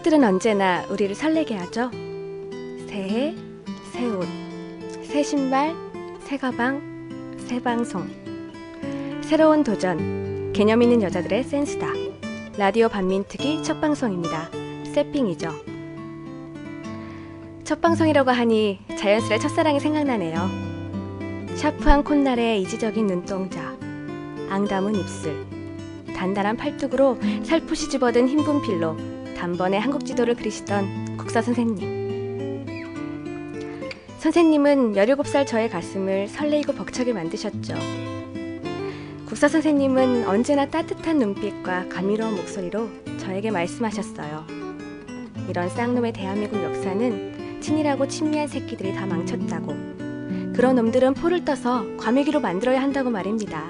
추석들은 언제나 우리를 설레게 하죠. 새해, 새 옷, 새 신발, 새 가방, 새 방송. 새로운 도전, 개념 있는 여자들의 센스다. 라디오 반민특위 첫 방송입니다. 세핑이죠. 첫 방송이라고 하니 자연스레 첫사랑이 생각나네요. 샤프한 콧날에 이지적인 눈동자, 앙담은 입술, 단단한 팔뚝으로 살포시 집어든 흰 분필로 단번에 한국 지도를 그리시던 국사 선생님. 선생님은 17살 저의 가슴을 설레이고 벅차게 만드셨죠. 국사 선생님은 언제나 따뜻한 눈빛과 감미로운 목소리로 저에게 말씀하셨어요. 이런 쌍놈의 대한민국 역사는 친일하고 친미한 새끼들이 다 망쳤다고. 그런 놈들은 포를 떠서 과메기로 만들어야 한다고 말입니다.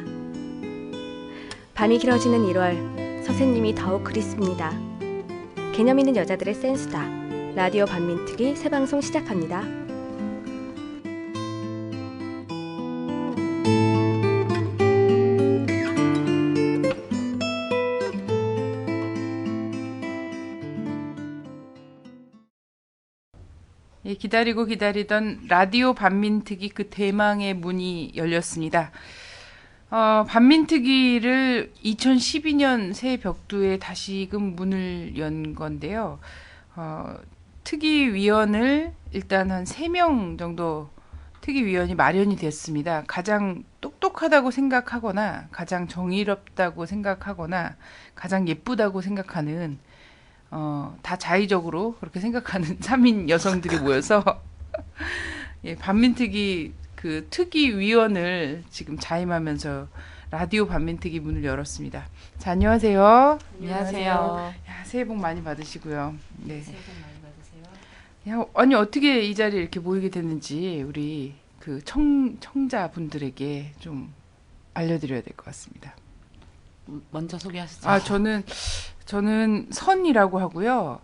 밤이 길어지는 1월, 선생님이 더욱 그립습니다. 개념 있는 여자들의 센스다. 라디오 반민특위 새 방송 시작합니다. 예, 기다리고 기다리던 라디오 반민특위 그 대망의 문이 열렸습니다. 반민특위를 2012년 새 벽두에 다시금 문을 연 건데요. 특위위원을 일단 한 3명 정도 특위위원이 마련이 됐습니다. 가장 똑똑하다고 생각하거나 가장 정의롭다고 생각하거나 가장 예쁘다고 생각하는 다 자의적으로 그렇게 생각하는 3인 여성들이 모여서 예, 반민특위 그 특위위원을 지금 자임하면서 라디오 반민특위 문을 열었습니다. 자, 안녕하세요. 안녕하세요. 야, 새해 복 많이 받으시고요. 네. 새해 복 많이 받으세요. 야, 아니 어떻게 이 자리에 이렇게 모이게 됐는지 우리 그 청자분들에게 좀 알려드려야 될 것 같습니다. 먼저 소개하시죠. 저는 선이라고 하고요.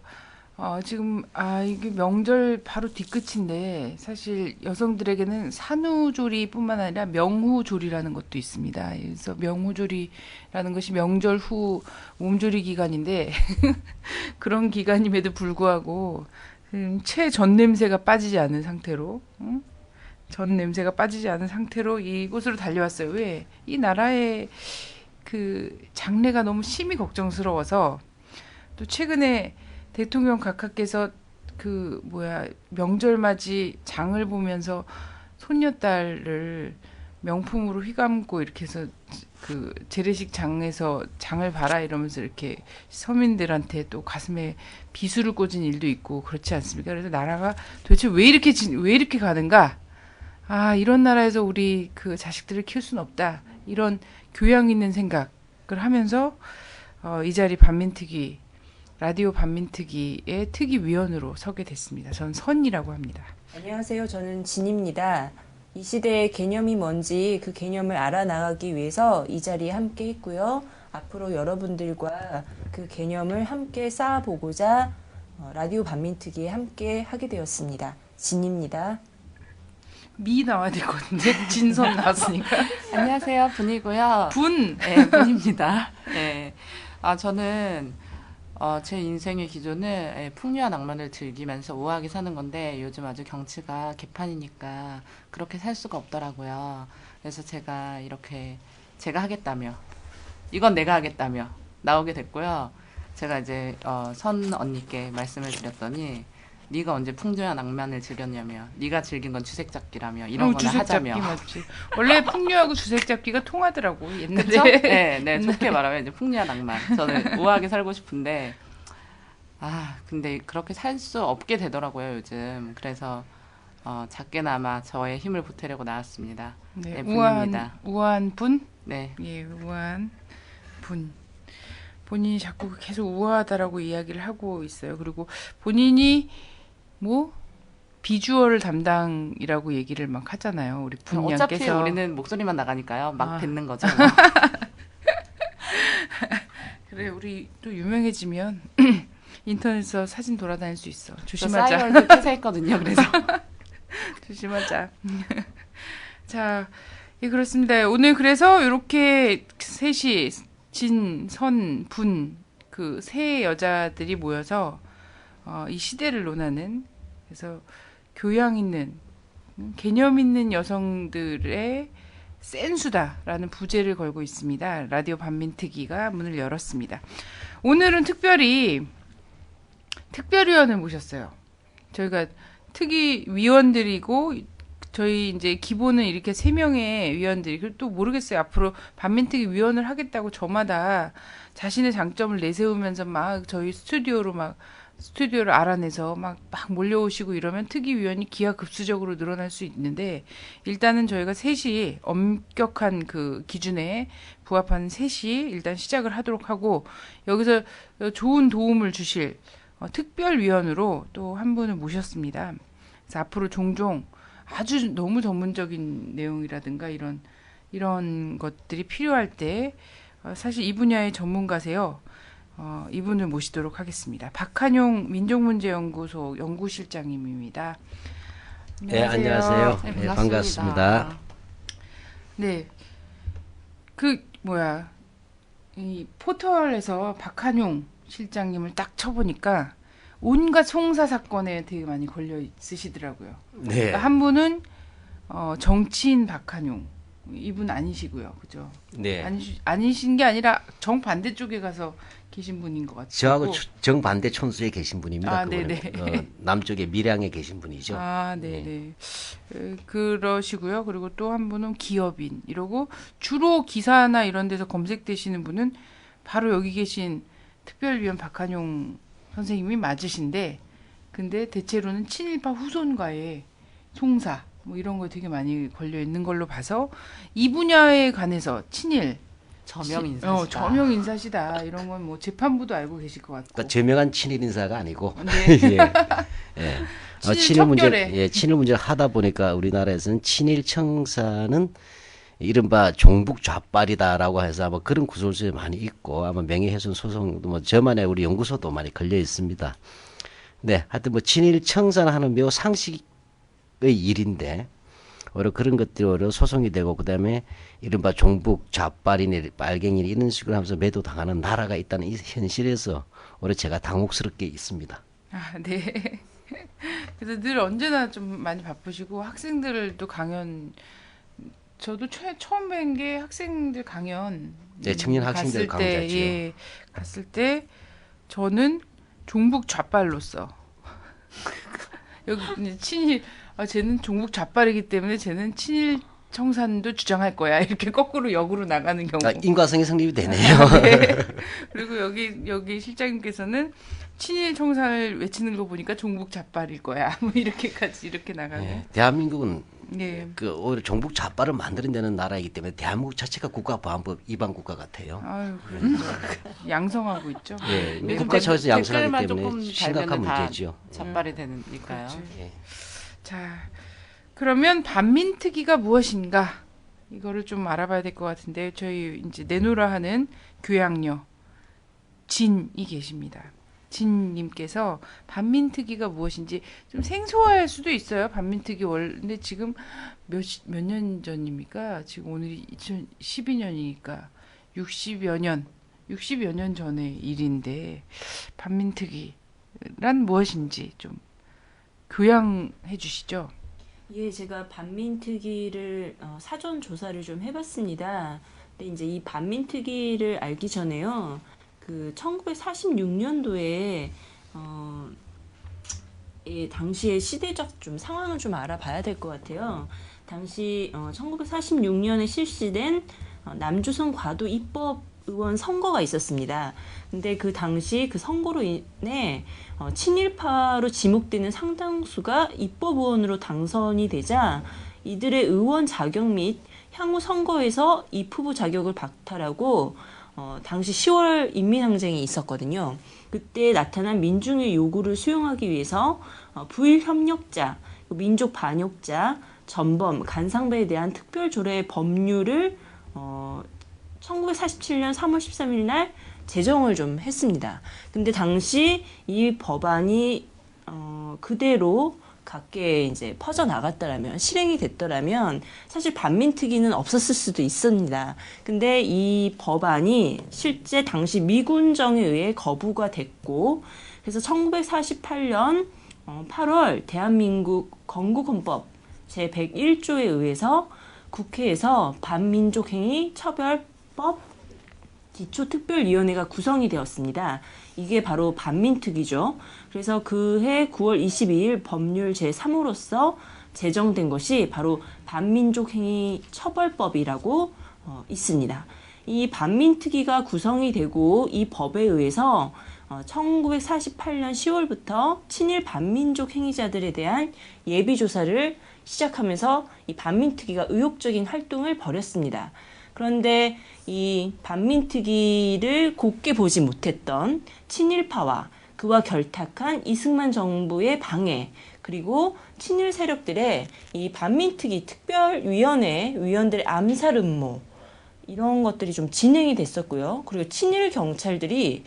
지금 이게 명절 바로 뒤끝인데 사실 여성들에게는 산후조리뿐만 아니라 명후조리라는 것도 있습니다. 그래서 명후조리라는 것이 명절 후 몸조리 기간인데 그런 기간임에도 불구하고 최전 냄새가 빠지지 않은 상태로 전 냄새가 빠지지 않은 상태로 이곳으로 달려왔어요. 왜? 이 나라의 그 장래가 너무 심히 걱정스러워서 또 최근에 대통령 각하께서 명절맞이 장을 보면서 손녀딸을 명품으로 휘감고 이렇게 해서 그 재래식 장에서 장을 봐라 이러면서 이렇게 서민들한테 또 가슴에 비수를 꽂은 일도 있고 그렇지 않습니까? 그래서 나라가 도대체 왜 이렇게 가는가? 이런 나라에서 우리 그 자식들을 키울 수는 없다. 이런 교양 있는 생각을 하면서 이 자리 반민특위 라디오 반민특위의 특위위원으로 서게 됐습니다. 저는 선이라고 합니다. 안녕하세요. 저는 진입니다. 이 시대의 개념이 뭔지 그 개념을 알아나가기 위해서 이 자리에 함께 했고요. 앞으로 여러분들과 그 개념을 함께 쌓아보고자 라디오 반민특위에 함께 하게 되었습니다. 진입니다. 미 나와야 될 것 같은데 진선 나왔으니까. 안녕하세요. 분이고요. 분. 네, 분입니다. 네. 저는 제 인생의 기조는 풍류와 낭만을 즐기면서 우아하게 사는 건데 요즘 아주 경치가 개판이니까 그렇게 살 수가 없더라고요. 그래서 제가 하겠다며 이건 내가 하겠다며 나오게 됐고요. 제가 이제 선 언니께 말씀을 드렸더니 네가 언제 풍류와 낭만을 즐겼냐며 네가 즐긴 건 주색잡기라며 이런 거나 하자며. 맞지. 원래 풍류하고 주색잡기가 통하더라고 옛날에. 그렇죠? 네, 좋게 말하면 이제 풍류와 낭만. 저는 우아하게 살고 싶은데 근데 그렇게 살 수 없게 되더라고요 요즘. 그래서 작게나마 저의 힘을 보태려고 나왔습니다. 네, 분입니다. 우아한 분? 네. 예, 우아한 분. 본인이 자꾸 계속 우아하다라고 이야기를 하고 있어요. 그리고 본인이 비주얼 담당이라고 얘기를 막 하잖아요. 우리 분양께서. 어차피 우리는 목소리만 나가니까요. 막 뱉는 거죠. 그래, 우리 또 유명해지면 인터넷에서 사진 돌아다닐 수 있어. 조심하자. 싸이월드 퇴사했거든요. 그래서 조심하자. 자, 예, 그렇습니다. 오늘 그래서 이렇게 셋이 진, 선, 분 그 세 여자들이 모여서 이 시대를 논하는, 그래서 교양 있는, 개념 있는 여성들의 센수다라는 부제를 걸고 있습니다. 라디오 반민특위가 문을 열었습니다. 오늘은 특별히 특별위원을 모셨어요. 저희가 특위 위원들이고 저희 이제 기본은 이렇게 3명의 위원들이, 그리고 또 모르겠어요. 앞으로 반민특위 위원을 하겠다고 저마다 자신의 장점을 내세우면서 막 저희 스튜디오를 알아내서 막 몰려오시고 이러면 특위위원이 기하급수적으로 늘어날 수 있는데, 일단은 저희가 셋이 엄격한 그 기준에 부합하는 셋이 일단 시작을 하도록 하고, 여기서 좋은 도움을 주실 특별위원으로 또 한 분을 모셨습니다. 그래서 앞으로 종종 아주 너무 전문적인 내용이라든가 이런 것들이 필요할 때 사실 이 분야의 전문가세요. 이분을 모시도록 하겠습니다. 박한용 민족문제연구소 연구실장님입니다. 네, 안녕하세요. 네, 네, 반갑습니다. 네, 이 포털에서 박한용 실장님을 딱 쳐보니까 온갖 송사 사건에 되게 많이 걸려 있으시더라고요. 네. 그러니까 한 분은 정치인 박한용, 이분 아니시고요, 그죠? 네. 아니신 게 아니라 정반대 쪽에 가서 계신 분인 것 같아요. 저하고 정반대 촌수에 계신 분입니다. 아, 그분은. 네네. 남쪽의 밀양에 계신 분이죠. 아, 네네. 그러시고요. 그리고 또 한 분은 기업인, 이러고 주로 기사나 이런 데서 검색되시는 분은 바로 여기 계신 특별위원 박한용 선생님이 맞으신데, 근데 대체로는 친일파 후손과의 송사 뭐 이런 거 되게 많이 걸려 있는 걸로 봐서 이 분야에 관해서 친일 저명 인사시다. 저명 인사시다. 이런 건 뭐 재판부도 알고 계실 것 같고. 그러니까 저명한 친일 인사가 아니고 네. 예. 예. 친일 척결에. 친일 문제를 하다 보니까 우리나라에서는 친일 청사는 이른바 종북 좌빨이다라고 해서 아마 그런 구설수에 많이 있고, 아마 명예훼손 소송도 뭐 저만의 우리 연구소도 많이 걸려 있습니다. 네, 하여튼 뭐 친일 청사는 하는 매우 상식의 일인데, 오히려 그런 것들이 오히려 소송이 되고, 그 다음에 이른바 종북 좌빨이니 빨갱이니 이런 식으로 하면서 매도당하는 나라가 있다는 이 현실에서 오히려 제가 당혹스럽게 있습니다. 아, 네. 그래서 늘 언제나 좀 많이 바쁘시고, 학생들도 강연, 저도 처음 뵌 게 학생들 강연. 네, 청년 학생들 강좌죠. 예, 갔을 때 저는 종북 좌빨로서 여기 이제 친일, 쟤는 종북 좌빨이기 때문에 쟤는 친일 청산도 주장할 거야. 이렇게 거꾸로 역으로 나가는 경우. 인과성이 성립이 되네요. 네. 그리고 여기 실장님께서는 친일 청산을 외치는 거 보니까 종북 좌빨일 거야. 뭐 이렇게까지 이렇게 나가는. 네, 대한민국은 네. 오히려 종북 좌빨을 만들어내는 나라이기 때문에 대한민국 자체가 국가보안법 위반 국가 같아요. 아유, 그렇죠. 양성하고 있죠. 예, 요즘 국가 차원에서 양성하기 댓글만 때문에 조금 심각한 달면은 다 문제죠. 좌빨이 되니까요. 그렇지. 예. 자, 그러면 반민특위가 무엇인가? 이거를 좀 알아봐야 될 것 같은데, 저희 이제 내노라 하는 교양녀 진이 계십니다. 진님께서 반민특위가 무엇인지 좀 생소할 수도 있어요. 반민특위 근데 지금 몇 년 전입니까? 지금 오늘이 2012년이니까 60여 년 전의 일인데, 반민특위란 무엇인지 좀 교양해 주시죠. 예, 제가 반민특위를 사전 조사를 좀 해봤습니다. 근데 이제 이 반민특위를 알기 전에요, 그 1946년도에 당시의 시대적 좀 상황을 좀 알아봐야 될 것 같아요. 당시 1946년에 실시된 남조선 과도 입법 의원 선거가 있었습니다. 근데 그 당시 그 선거로 인해 친일파로 지목되는 상당수가 입법 의원으로 당선이 되자 이들의 의원 자격 및 향후 선거에서 입후보 자격을 박탈하고 당시 10월 인민항쟁이 있었거든요. 그때 나타난 민중의 요구를 수용하기 위해서 부일 협력자, 민족 반역자, 전범, 간상배에 대한 특별조례 법률을 1947년 3월 13일 날 제정을 좀 했습니다. 근데 당시 이 법안이 그대로 각계에 이제 퍼져 나갔더라면, 실행이 됐더라면 사실 반민특위는 없었을 수도 있습니다. 근데 이 법안이 실제 당시 미군정에 의해 거부가 됐고, 그래서 1948년 8월 대한민국 건국헌법 제101조에 의해서 국회에서 반민족행위 처벌법 기초특별위원회가 구성이 되었습니다. 이게 바로 반민특위죠. 그래서 그해 9월 22일 법률 제3호로서 제정된 것이 바로 반민족행위 처벌법이라고 있습니다. 이 반민특위가 구성이 되고 이 법에 의해서 1948년 10월부터 친일 반민족 행위자들에 대한 예비조사를 시작하면서 이 반민특위가 의욕적인 활동을 벌였습니다. 그런데 이 반민특위를 곱게 보지 못했던 친일파와 그와 결탁한 이승만 정부의 방해, 그리고 친일 세력들의 이 반민특위 특별위원회 위원들의 암살 음모, 이런 것들이 좀 진행이 됐었고요. 그리고 친일 경찰들이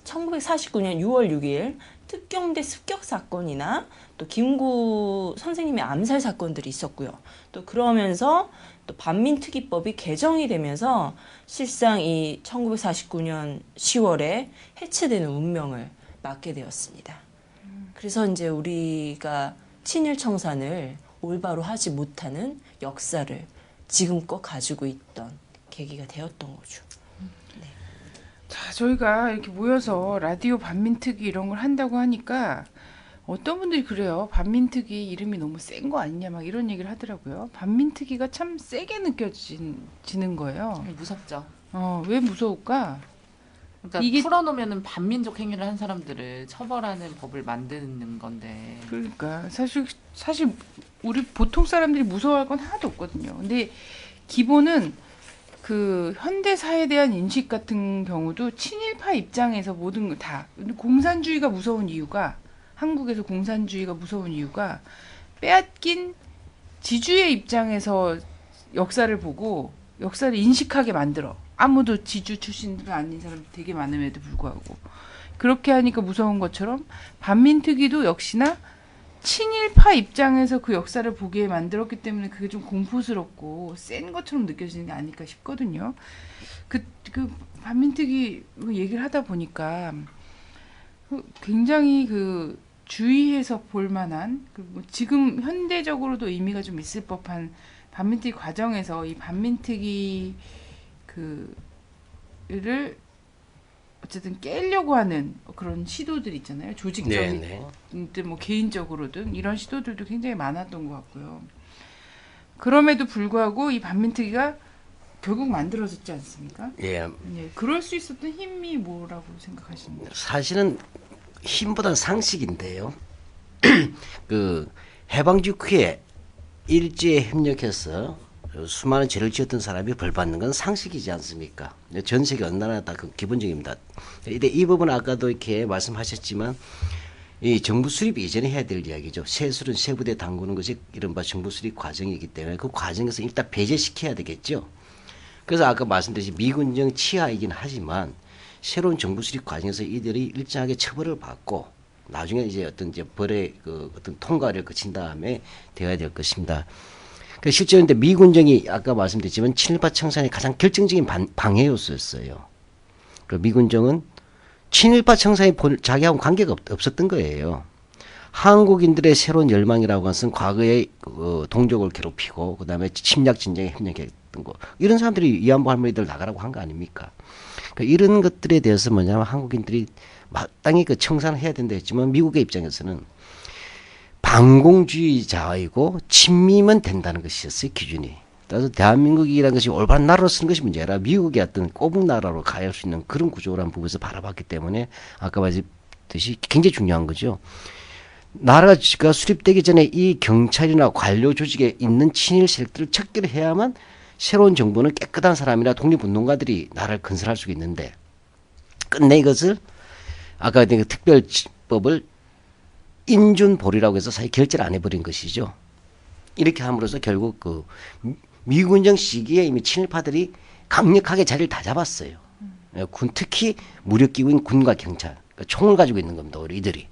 1949년 6월 6일 특경대 습격 사건이나 또 김구 선생님의 암살 사건들이 있었고요. 또 그러면서 또 반민특위법이 개정이 되면서 실상 이 1949년 10월에 해체되는 운명을 맞게 되었습니다. 그래서 이제 우리가 친일 청산을 올바로 하지 못하는 역사를 지금껏 가지고 있던 계기가 되었던 거죠. 자, 저희가 이렇게 모여서 라디오 반민특위 이런 걸 한다고 하니까 어떤 분들이 그래요. 반민특위 이름이 너무 센 거 아니냐 막 이런 얘기를 하더라고요. 반민특위가 참 세게 느껴지는 거예요. 무섭죠. 왜 무서울까? 그러니까 이게- 풀어놓으면은 반민족 행위를 한 사람들을 처벌하는 법을 만드는 건데. 그러니까 사실 우리 보통 사람들이 무서워할 건 하나도 없거든요. 근데 기본은 그 현대 사회에 대한 인식 같은 경우도 친일파 입장에서 모든 걸 다 공산주의가 무서운 이유가 한국에서 공산주의가 무서운 이유가 빼앗긴 지주의 입장에서 역사를 보고 역사를 인식하게 만들어. 아무도 지주 출신가 아닌 사람이 되게 많음에도 불구하고 그렇게 하니까 무서운 것처럼 반민특위도 역시나 친일파 입장에서 그 역사를 보게 만들었기 때문에 그게 좀 공포스럽고 센 것처럼 느껴지는 게 아닐까 싶거든요. 그 반민특위 얘기를 하다 보니까 굉장히 그 주의해서 볼 만한 뭐 지금 현대적으로도 의미가 좀 있을 법한 반민특위 과정에서 이 반민특위 그를 어쨌든 깨려고 하는 그런 시도들 있잖아요. 조직적인 뭐 개인적으로든 이런 시도들도 굉장히 많았던 것 같고요. 그럼에도 불구하고 이 반민특위가 결국 만들어졌지 않습니까? 예. 네, 그럴 수 있었던 힘이 뭐라고 생각하십니까? 사실은 힘보다는 상식인데요. 그 해방 직후에 일제에 협력해서 수많은 죄를 지었던 사람이 벌 받는 건 상식이지 않습니까? 전 세계 어느 나라나 다 그 기본적입니다. 이 부분은 아까도 이렇게 말씀하셨지만 이 정부 수립 이전에 해야 될 이야기죠. 세술은 세부대 담그는 것이 이른바 정부 수립 과정이기 때문에 그 과정에서 일단 배제시켜야 되겠죠. 그래서 아까 말씀드린 미군정 치하이긴 하지만 새로운 정부 수립 과정에서 이들이 일정하게 처벌을 받고 나중에 이제 벌의 어떤 통과를 거친 다음에 되어야 될 것입니다. 실제로 근데 미군정이 아까 말씀드렸지만 친일파 청산의 가장 결정적인 방해 요소였어요. 그 미군정은 친일파 청산이 자기하고 관계가 없었던 거예요. 한국인들의 새로운 열망이라고 하는 것은 과거에 동족을 괴롭히고 그다음에 침략 진영에 협력했던 거 이런 사람들이 위안부 할머니들 나가라고 한 거 아닙니까? 이런 것들에 대해서 뭐냐면 한국인들이 마땅히 그 청산을 해야 된다 했지만 미국의 입장에서는 반공주의자이고 친미면 된다는 것이었어요, 기준이. 따라서 대한민국이라는 것이 올바른 나라로 쓰는 것이 문제라 미국의 어떤 꼬북 나라로 가야 할 수 있는 그런 구조라는 부분에서 바라봤기 때문에 아까 말했듯이 굉장히 중요한 거죠. 나라가 수립되기 전에 이 경찰이나 관료 조직에 있는 친일 세력들을 척결해야만 새로운 정부는 깨끗한 사람이나 독립운동가들이 나라를 건설할 수 있는데 끝내 이것을 아까 그 특별법을 인준보리라고 해서 사실 결제를 안 해버린 것이죠. 이렇게 함으로써 결국 그 미군정 시기에 이미 친일파들이 강력하게 자리를 다 잡았어요. 특히 무력기구인 군과 경찰, 그러니까 총을 가지고 있는 겁니다. 우리 이들이.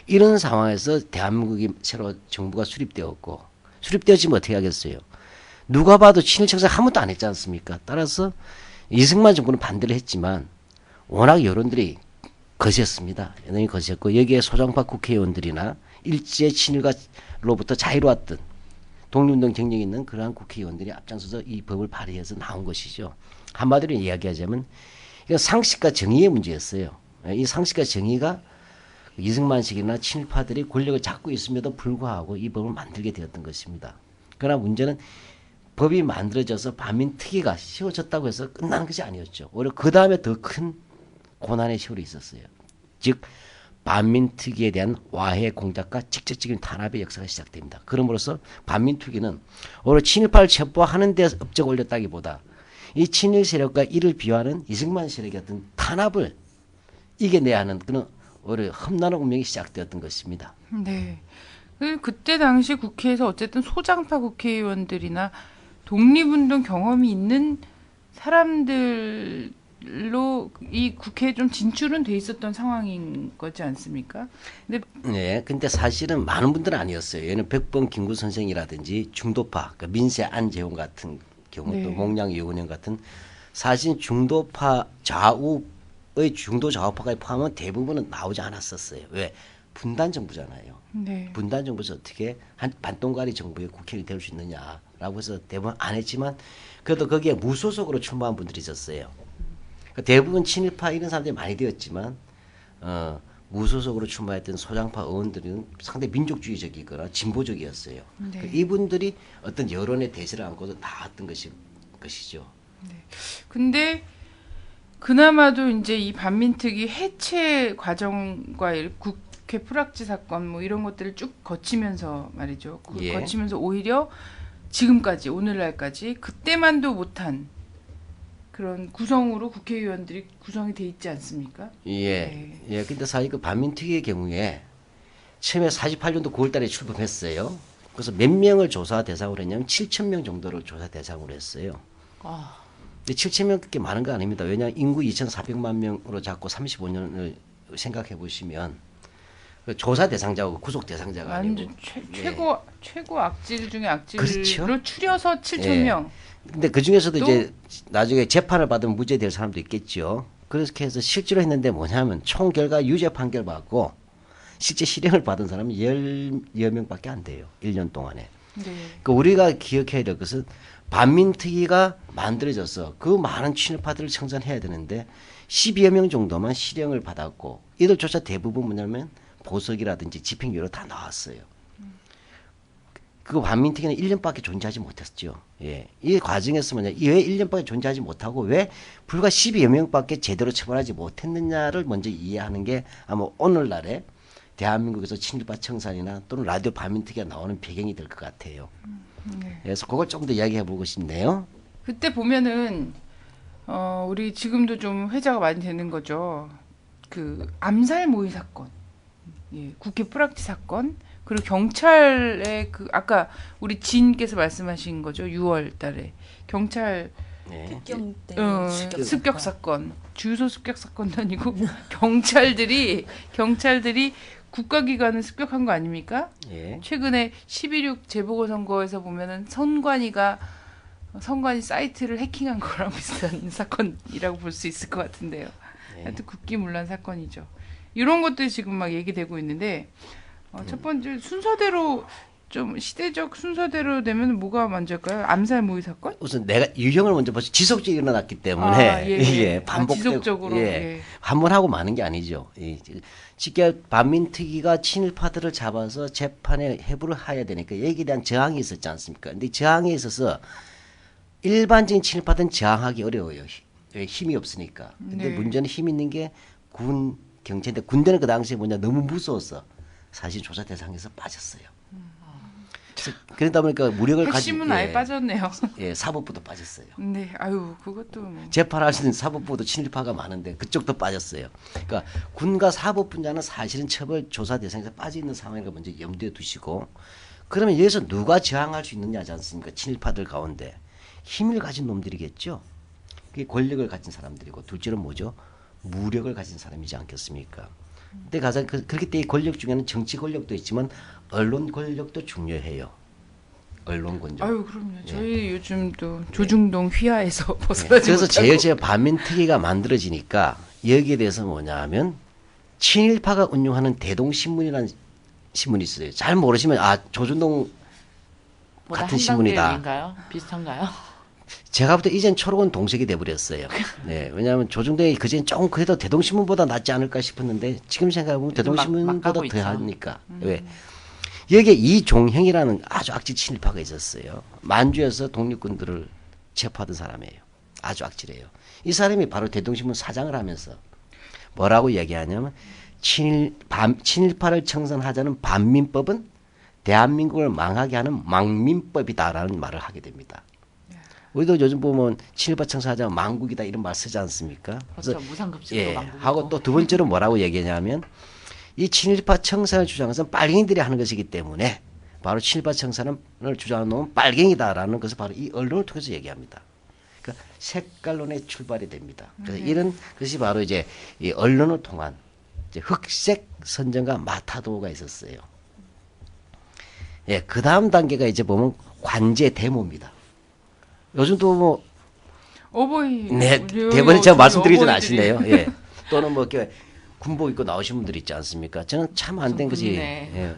이런 상황에서 대한민국이 새로 정부가 수립되었지면 어떻게 하겠어요? 누가 봐도 친일 청산 한 번도 안 했지 않습니까? 따라서 이승만 정부는 반대를 했지만 워낙 여론들이 거셌습니다. 여론이 거셌고 여기에 소장파 국회의원들이나 일제 친일가로부터 자유로웠던 독립운동 경력이 있는 그러한 국회의원들이 앞장서서 이 법을 발의해서 나온 것이죠. 한마디로 이야기하자면 이건 상식과 정의의 문제였어요. 이 상식과 정의가 이승만식이나 친일파들이 권력을 잡고 있음에도 불구하고 이 법을 만들게 되었던 것입니다. 그러나 문제는 법이 만들어져서 반민특위가 씌워졌다고 해서 끝나는 것이 아니었죠. 오히려 그 다음에 더 큰 고난의 세월이 있었어요. 즉 반민특위에 대한 와해 공작과 직접적인 탄압의 역사가 시작됩니다. 그러므로써 반민특위는 오히려 친일파를 첩보하는 데 업적 올렸다기보다 이 친일 세력과 이를 비유하는 이승만 세력의 어떤 탄압을 이겨내야 하는 그런 오히려 험난한 운명이 시작되었던 것입니다. 네. 그때 당시 국회에서 어쨌든 소장파 국회의원들이나 독립운동 경험이 있는 사람들로 이 국회에 좀 진출은 돼 있었던 상황인 거지 않습니까? 근데 사실은 많은 분들은 아니었어요. 얘는 백범 김구 선생이라든지 중도파, 그러니까 민세 안재홍 같은 경우 또 몽양 이원영 같은 사실 중도파 좌우의 중도 좌우파까지 포함하면 대부분은 나오지 않았었어요. 왜? 분단 정부잖아요. 네. 분단 정부에서 어떻게 한 반동가리 정부의 국회의원이 될 수 있느냐라고 해서 대부분 안 했지만 그래도 거기에 무소속으로 출마한 분들이 있었어요. 대부분 친일파 이런 사람들이 많이 되었지만 무소속으로 출마했던 소장파 의원들은 상당히 민족주의적이거나 진보적이었어요. 네. 이분들이 어떤 여론의 대세를 안고도 나왔던 것이죠. 근데 그나마도 이제 이 반민특위 해체 과정과 국회 프락지 사건 뭐 이런 것들을 쭉 거치면서 말이죠. 예. 거치면서 오히려 지금까지 오늘날까지 그때만도 못한 그런 구성으로 국회의원들이 구성이 돼 있지 않습니까? 예. 예. 근데 사실 그 반민특위의 경우에 처음에 48년도 9월 달에 출범했어요. 그래서 몇 명을 조사 대상으로 했냐면 7,000명 정도를 조사 대상으로 했어요. 근데 7,000명 그렇게 많은 거 아닙니다. 왜냐하면 인구 2,400만 명으로 잡고 35년을 생각해 보시면 조사 대상자하고 구속 대상자가 아니고 완전 최고 악질 중에 악질로 그렇죠. 추려서 7,000명. 근데 그 중에서도 또? 이제 나중에 재판을 받으면 무죄될 사람도 있겠죠. 그렇게 해서 실제로 했는데 뭐냐면 총 결과 유죄 판결 받고 실제 실형을 받은 사람이 10명밖에 안 돼요. 1년 동안에. 네. 그러니까 우리가 기억해야 될 것은 반민특위가 만들어져서 그 많은 친일파들을 청산해야 되는데 12여 명 정도만 실형을 받았고 이들조차 대부분 뭐냐면 보석이라든지 집행유예로 다 나왔어요. 그 반민특위는 1년밖에 존재하지 못했죠. 예. 이 과정에서 왜 1년밖에 존재하지 못하고 왜 불과 12여 명밖에 제대로 처벌하지 못했느냐를 먼저 이해하는 게 아마 오늘날의 대한민국에서 친일파 청산이나 또는 라디오 반민특위가 나오는 배경이 될 것 같아요. 그래서 그걸 좀 더 이야기해 보고 싶네요. 그때 보면은 우리 지금도 좀 회자가 많이 되는 거죠. 그 암살 모의 사건, 예, 국회 프락치 사건, 그리고 경찰의 그 아까 우리 지인께서 말씀하신 거죠. 6월달에 경찰 네. 습격 사건, 주유소 습격 사건도 아니고 경찰들이 국가기관을 습격한 거 아닙니까? 예. 최근에 12.6 재보궐선거에서 보면은 선관위 사이트를 해킹한 거랑 비슷한 사건이라고 볼 수 있을 것 같은데요. 하여튼 국기문란 사건이죠. 이런 것들이 지금 막 얘기되고 있는데 첫 번째 순서대로 좀 시대적 순서대로 되면 뭐가 먼저일까요? 암살 모의 사건? 우선 내가 유형을 먼저 벌써 지속적으로 일어났기 때문에 이게 반복되고 지속적으로 한 번 하고 마는 게 아니죠. 쉽게 반민특위가 친일파들을 잡아서 재판에 회부를 해야 되니까 여기에 대한 저항이 있었지 않습니까? 근데 저항에 있어서 일반적인 친일파들은 저항하기 어려워요. 힘이 없으니까. 근데 문제는 힘 있는 게 군, 경찰인데 군대는 그 당시에 너무 무서워서 사실 조사 대상에서 빠졌어요. 그러다 보니까 무력을 핵심은 아예 빠졌네요. 예, 사법부도 빠졌어요. 네, 아유 그것도 뭐. 재판할 수 있는 사법부도 친일파가 많은데 그쪽도 빠졌어요. 그러니까 군과 사법 분야는 사실은 처벌 조사 대상에서 빠져 있는 상황을 먼저 염두에 두시고 그러면 여기서 누가 저항할 수 있느냐지 않습니까? 친일파들 가운데 힘을 가진 놈들이겠죠. 그게 권력을 가진 사람들이고 둘째는 뭐죠? 무력을 가진 사람이지 않겠습니까? 근데 가장 그렇기 때문에 권력 중에는 정치 권력도 있지만 언론 권력도 중요해요. 언론 권력. 아유 그럼요. 예. 저희 요즘도 조중동 휘하에서 벗어나지 그래서 못하고. 제일 제 반민특위가 만들어지니까 여기에 대해서 뭐냐 하면 친일파가 운영하는 대동신문이라는 신문이 있어요. 잘 모르시면 조준동 보다 같은 한 신문이다. 단계인가요? 비슷한가요? 제가 볼 때 이젠 초록은 동색이 돼버렸어요. 네, 왜냐하면 조중동이 그전 조금 그래도 대동신문보다 낫지 않을까 싶었는데 지금 생각해보면 막 대동신문보다 가고 있죠. 더하니까. 왜? 여기에 이종형이라는 아주 악질 친일파가 있었어요. 만주에서 독립군들을 체포하던 사람이에요. 아주 악질해요. 이 사람이 바로 대동신문 사장을 하면서 뭐라고 얘기하냐면 친일파를 청산하자는 반민법은 대한민국을 망하게 하는 망민법이다라는 말을 하게 됩니다. 우리도 요즘 보면 친일파 청산하자면 망국이다 이런 말 쓰지 않습니까? 그렇죠. 무상급식도 예, 망국이고. 하고 또 두 번째로 뭐라고 얘기하냐면 이 친일파 청산을 주장하는 것은 빨갱이들이 하는 것이기 때문에 바로 친일파 청산을 주장하는 놈은 빨갱이다라는 것을 바로 이 언론을 통해서 얘기합니다. 그러니까 색깔론의 출발이 됩니다. 그래서 이런 것이 바로 이제 이 언론을 통한 이제 흑색 선전과 마타도가 있었어요. 예, 그 다음 단계가 이제 보면 관제 데모입니다. 요즘도 뭐 어버이. 네, 우리 대본에 제가 저희 말씀드리기 전에 어버이들이. 아시네요. 예. 또는 뭐 이렇게 군복 입고 나오신 분들 있지 않습니까? 저는 참 안 된 거지. 군이네. 예.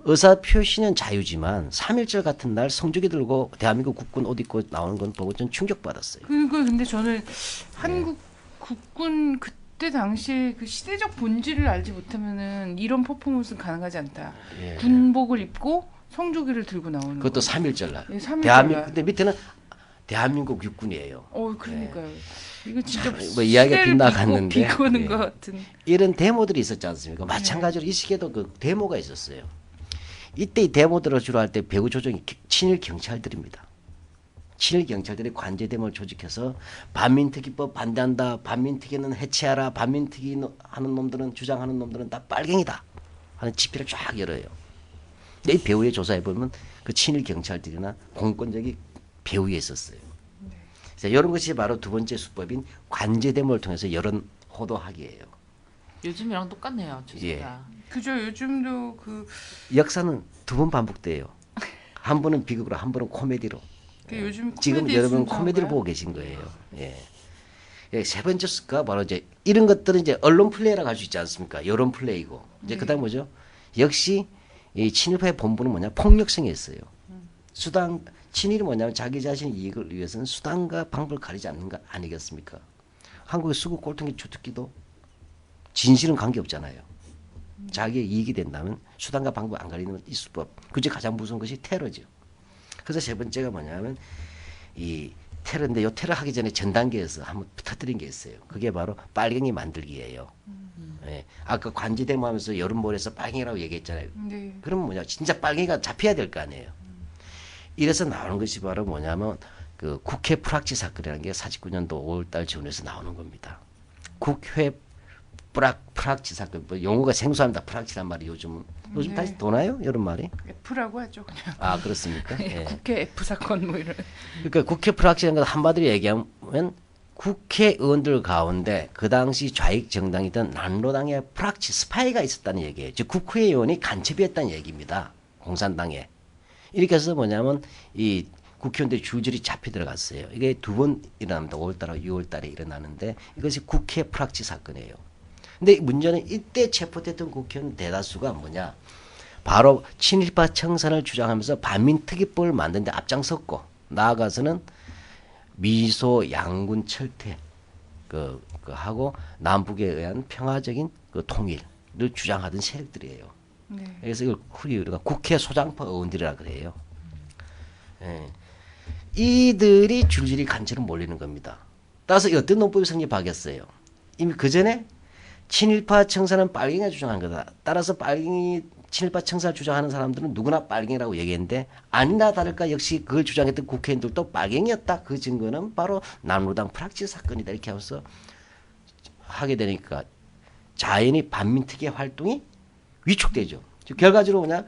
의사 표시는 자유지만 3.1절 같은 날 성조기 들고 대한민국 국군 옷 입고 나오는 건 보고 전 충격받았어요. 근데 저는 한국 국군 그때 당시에 그 시대적 본질을 알지 못하면은 이런 퍼포먼스는 가능하지 않다. 예. 군복을 입고 성조기를 들고 나오는 그것도 거. 3.1절 날. 예, 3.1절 대한민국 날. 근데 밑에는 대한민국 육군이에요. 그러니까요. 이거 진짜 뭐 이야기가 시대를 빗나갔는데. 비꼬는 예. 것 같은. 이런 데모들이 있었지 않습니까? 마찬가지로 이 시기에도 그 데모가 있었어요. 이때 이 데모들을 주로 할 때 배후 조정이 친일 경찰들입니다. 친일 경찰들이 관제 데모를 조직해서 반민특위법 반대한다. 반민특위는 해체하라. 반민특위 하는 놈들은 주장하는 놈들은 다 빨갱이다. 하는 집회를 쫙 열어요. 근데 이 배후에 조사해 보면 그 친일 경찰들이나 공권력이 배후에 있었어요. 그래서 이런 것이 바로 두 번째 수법인 관제 데모를 통해서 여론 호도하기예요. 요즘이랑 똑같네요. 주제가. 그죠. 요즘도 그 역사는 두 번 반복돼요. 한 번은 비극으로, 한 번은 코미디로. 요즘 지금 코미디 여러분 순서인가요? 코미디를 보고 계신 거예요. 예. 예, 세 번째 수가 바로 이제 이런 것들은 이제 언론 플레이라고 할 수 있지 않습니까? 여론 플레이고. 이제 그다음 뭐죠? 역시 이 친일파의 본분은 뭐냐? 폭력성이었어요. 수단 친일이 뭐냐면 자기 자신의 이익을 위해서는 수단과 방법을 가리지 않는 거 아니겠습니까? 한국의 수구 꼴통기 주특기도 진실은 관계없잖아요. 자기의 이익이 된다면 수단과 방법 안 가리는 이 수법. 그중 가장 무서운 것이 테러죠. 그래서 세 번째가 뭐냐면 이 테러인데 요 테러 하기 전에 전 단계에서 한번 터뜨린 게 있어요. 그게 바로 빨갱이 만들기예요. 예. 아까 관제 데모하면서 여론몰에서 빨갱이라고 얘기했잖아요. 네. 그러면 뭐냐? 진짜 빨갱이가 잡혀야 될 거 아니에요. 이래서 나오는 것이 바로 뭐냐면 그 국회 프락치 사건이라는 게 49년도 5월달 전후에서 나오는 겁니다. 국회 프락치 사건, 뭐 용어가 생소합니다. 프락치란 말이 요즘 네. 다시 도나요? 이런 말이? F라고 하죠 그냥. 아 그렇습니까? 예. 국회 F 사건 뭐 이런. 그러니까 국회 프락치라는 건 한마디로 얘기하면 국회의원들 가운데 그 당시 좌익 정당이던 난로당의 프락치 스파이가 있었다는 얘기예요. 즉 국회의원이 간첩이었다는 얘기입니다. 공산당에. 이렇게 해서 뭐냐면 이 국회의원들이 줄줄이 잡혀 들어갔어요. 이게 두 번 일어납니다. 5월달하고 6월달에 일어나는데 이것이 국회 프락치 사건이에요. 근데 문제는 이때 체포됐던 국회의원 대다수가 뭐냐? 바로 친일파 청산을 주장하면서 반민특위법을 만드는 데 앞장섰고 나아가서는 미소 양군 철퇴 하고 남북에 의한 평화적인 그 통일을 주장하던 세력들이에요. 네. 그래서 이걸 흔히 우리가 국회 소장파 의원들이라 그래요. 예. 이들이 줄줄이 간첩으로 몰리는 겁니다. 따라서 어떤 논법이 성립하겠어요? 이미 그 전에 친일파 청산은 빨갱이가 주장한 거다. 따라서 빨갱이 친일파 청산을 주장하는 사람들은 누구나 빨갱이라고 얘기했는데 아니나 다를까 역시 그걸 주장했던 국회의원들도 빨갱이였다. 그 증거는 바로 남로당 프락치 사건이다. 이렇게 하면서 하게 되니까 자연히 반민특위 활동이 위축되죠. 즉 결과적으로 뭐냐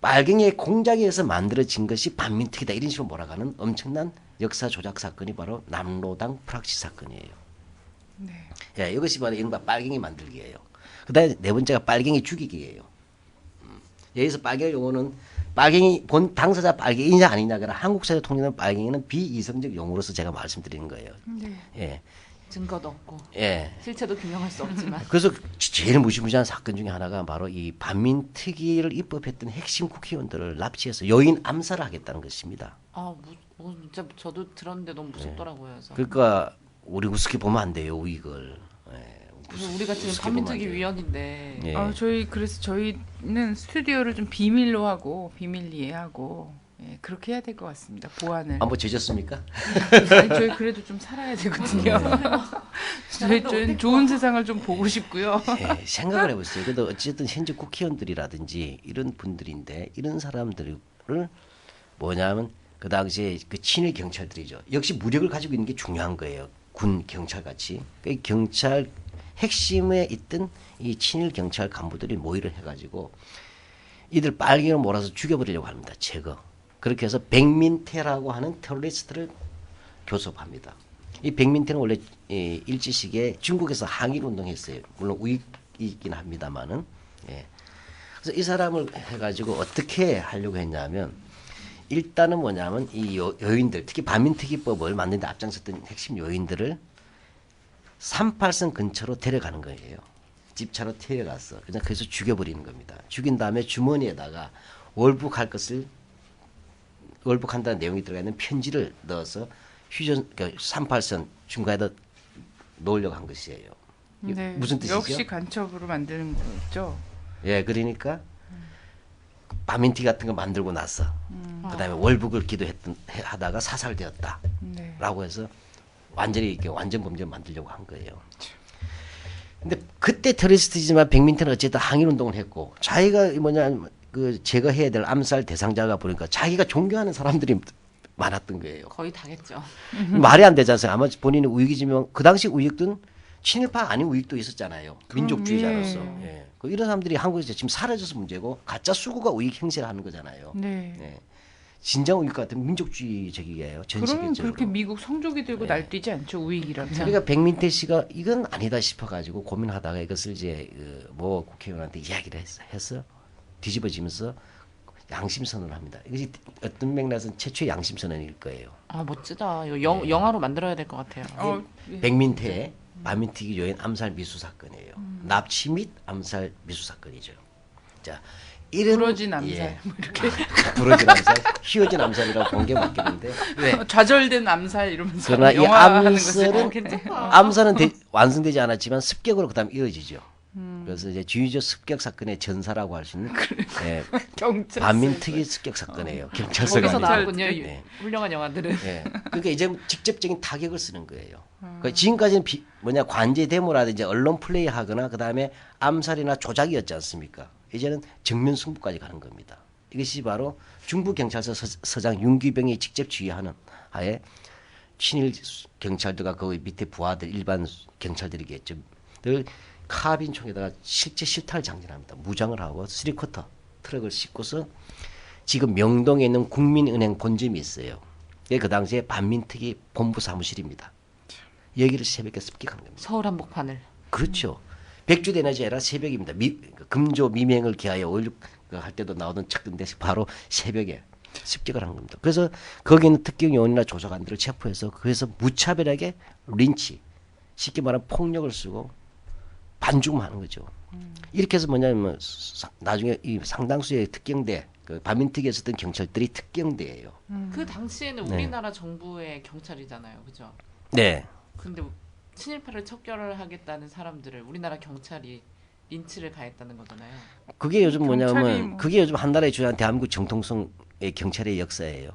빨갱이의 공작에 의해서 만들어진 것이 반민특위다. 이런 식으로 몰아가는 엄청난 역사 조작 사건이 바로 남로당 프락치 사건이에요. 네. 예, 이것이 바로 이른바 빨갱이 만들기예요. 그다음에 네 번째가 빨갱이 죽이기예요. 여기서 빨갱이 용어는 빨갱이 본 당사자 빨갱이냐 아니냐 그런 한국 사회 통일은 빨갱이는 비이성적 용어로서 제가 말씀드리는 거예요. 네. 예. 증거도 없고 예. 실체도 규명할 수 없지만 그래서 제일 무시무시한 사건 중에 하나가 바로 이 반민특위를 입법했던 핵심 국회의원들을 납치해서 요인 암살을 하겠다는 것입니다. 진짜 저도 들었는데 너무 무섭더라고요. 그래서 그러니까 우리 우습게 보면 안 돼요, 우익을. 예. 그래서 우리가 지금 우습게 보면 안 반민특위 돼요. 위원인데 예. 그래서 저희는 스튜디오를 좀 비밀로 하고 비밀리에 하고 예, 그렇게 해야 될 것 같습니다. 보안을. 한번 죄졌습니까? 아니, 저희 그래도 좀 살아야 되거든요. 저희 좋은 세상을 좀 보고 싶고요. 예, 생각을 해보세요. 그래도 어쨌든 현재 국회의원들이라든지 이런 분들인데 이런 사람들을 뭐냐면 그 당시에 그 친일 경찰들이죠. 역시 무력을 가지고 있는 게 중요한 거예요. 군 경찰 같이. 그 경찰 핵심에 있던 이 친일 경찰 간부들이 모의를 해가지고 이들 빨갱이로 몰아서 죽여버리려고 합니다. 제거. 그렇게 해서 백민태라고 하는 테러리스트를 교섭합니다. 이 백민태는 원래 일제 시기에 중국에서 항일 운동했어요. 물론 우익이긴 합니다만은. 예. 그래서 이 사람을 해가지고 어떻게 하려고 했냐면 일단은 뭐냐면 이 요인들, 특히 반민특위법을 만드는 데 앞장섰던 핵심 요인들을 38선 근처로 데려가는 거예요. 집차로 데려가서 그냥 거기서 죽여버리는 겁니다. 죽인 다음에 주머니에다가 월북할 것을 월북한다는 내용이 들어가 있는 편지를 넣어서 휴전 38선 중간에다 놓으려고 한 것이에요. 네, 무슨 뜻이죠? 역시 간첩으로 만드는 거죠. 예, 그러니까 반민특위 같은 거 만들고 나서 그다음에 월북을 하다가 사살되었다라고 네. 해서 완전히 이렇게 완전 범죄를 만들려고 한 거예요. 근데 그때 테러리스트지만 백민태는 어쨌든 항일 운동을 했고 자기가 그 제거해야 될 암살 대상자가 보니까 자기가 존경하는 사람들이 많았던 거예요. 거의 다겠죠. 말이 안 되지 않습니까? 아마 본인이 우익이지만 그 당시 우익도 친일파 아닌 우익도 있었잖아요. 민족주의자로서. 예. 그 이런 사람들이 한국에서 지금 사라져서 문제고 가짜 수구가 우익 행세를 하는 거잖아요. 네. 예. 진정 우익 같은 민족주의적이에요. 전 그러면 세계적으로. 그렇게 미국 성조기 들고 네. 날뛰지 않죠, 우익이라면. 그러니까 백민태 씨가 이건 아니다 싶어가지고 고민하다가 이것을 이제 뭐 국회의원한테 이야기를 해서 뒤집어지면서 양심선언을 합니다. 이것이 어떤 맥락에서는 최초의 양심선언일 거예요. 멋지다. 이거 영화로 만들어야 될 것 같아요. 예. 백민태의 반민특위 요인 암살 미수 사건이에요. 납치 및 암살 미수 사건이죠. 자, 이런 부러진 암살, 뭐 이렇게 부러진 암살, 휘어진 암살이라고 본 게 맞겠는데 왜? 좌절된 암살 이러면서 그러나 이 영화 하는 것을 암살은 암살은 완성되지 않았지만 습격으로 그다음 이어지죠. 그래서 이제 주의적 습격 사건의 전사라고 할 수 있는 경찰 반민특위 습격 사건이에요. 경찰서가 거기서 아니고. 나왔군요. 네. 훌륭한 영화들은. 예. 그러니까 이제 직접적인 타격을 쓰는 거예요. 그러니까 지금까지는 관제 데모라든지 언론 플레이하거나 그다음에 암살이나 조작이었지 않습니까? 이제는 정면 승부까지 가는 겁니다. 이것이 바로 중부 경찰서 서장 윤기병이 직접 지휘하는 하에 친일 경찰들과 그 밑에 부하들 일반 경찰들이겠죠. 늘 카빈 총에다가 실제 실탄을 장전합니다. 무장을 하고 3쿼터 트럭을 싣고서 지금 명동에 있는 국민은행 본점이 있어요. 이게 그 당시에 반민특위 본부 사무실입니다. 여기를 새벽에 습격한 겁니다. 서울 한복판을. 그렇죠. 백주대낮이 아니라 새벽입니다. 금조 미명을 기하여 5.16 할 때도 나오던 척인데 바로 새벽에 습격을 한 겁니다. 그래서 거기는 특경 요원이나 조사관들을 체포해서 그래서 무차별하게 린치, 쉽게 말하면 폭력을 쓰고 반죽하는 거죠. 이렇게 해서 뭐냐면 나중에 이 상당수의 특경대, 그 반민특위에 있었던 경찰들이 특경대예요. 그 당시에는 네. 우리나라 정부의 경찰이잖아요. 그죠? 네. 근데 친일파를 척결을 하겠다는 사람들을 우리나라 경찰이 린치를 가했다는 거잖아요. 그게 요즘 경찰이 뭐냐면 뭐- 그게 요즘 한 나라에 주요한 대한민국 정통성의 경찰의 역사예요.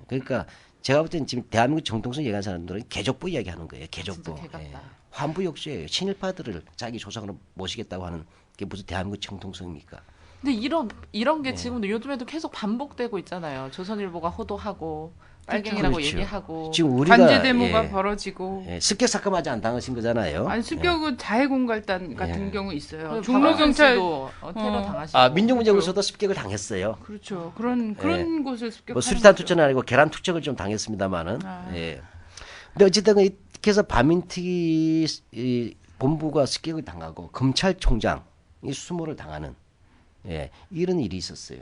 그러니까 제가 볼 때는 지금 대한민국 정통성 얘기하는 사람들은 개족보 이야기하는 거예요. 개족보. 진짜 개같다. 환부역주예요. 친일파들을 자기 조상으로 모시겠다고 하는 게 무슨 대한민국 정통성입니까? 근데 이런 게 네. 지금도 요즘에도 계속 반복되고 있잖아요. 조선일보가 호도하고 빨갱이라고 그렇죠. 얘기하고. 지금 우리가 관제 데모가 예, 벌어지고 예, 습격 사건마저 안 당하신 거잖아요. 아니 습격은 자해공갈단 같은 예. 경우 있어요. 그리고 종로 박원순 경찰 씨도 테러 당하시고. 아 민족문제국에서도 습격을 당했어요. 그렇죠. 그런 곳을 습격. 뭐 수리탄 투척은 아니고 계란 투척을 좀 당했습니다만은. 아. 예. 근데 어쨌든 이렇게 해서 반민특위 본부가 습격을 당하고 검찰총장이 수모를 당하는 이런 일이 있었어요.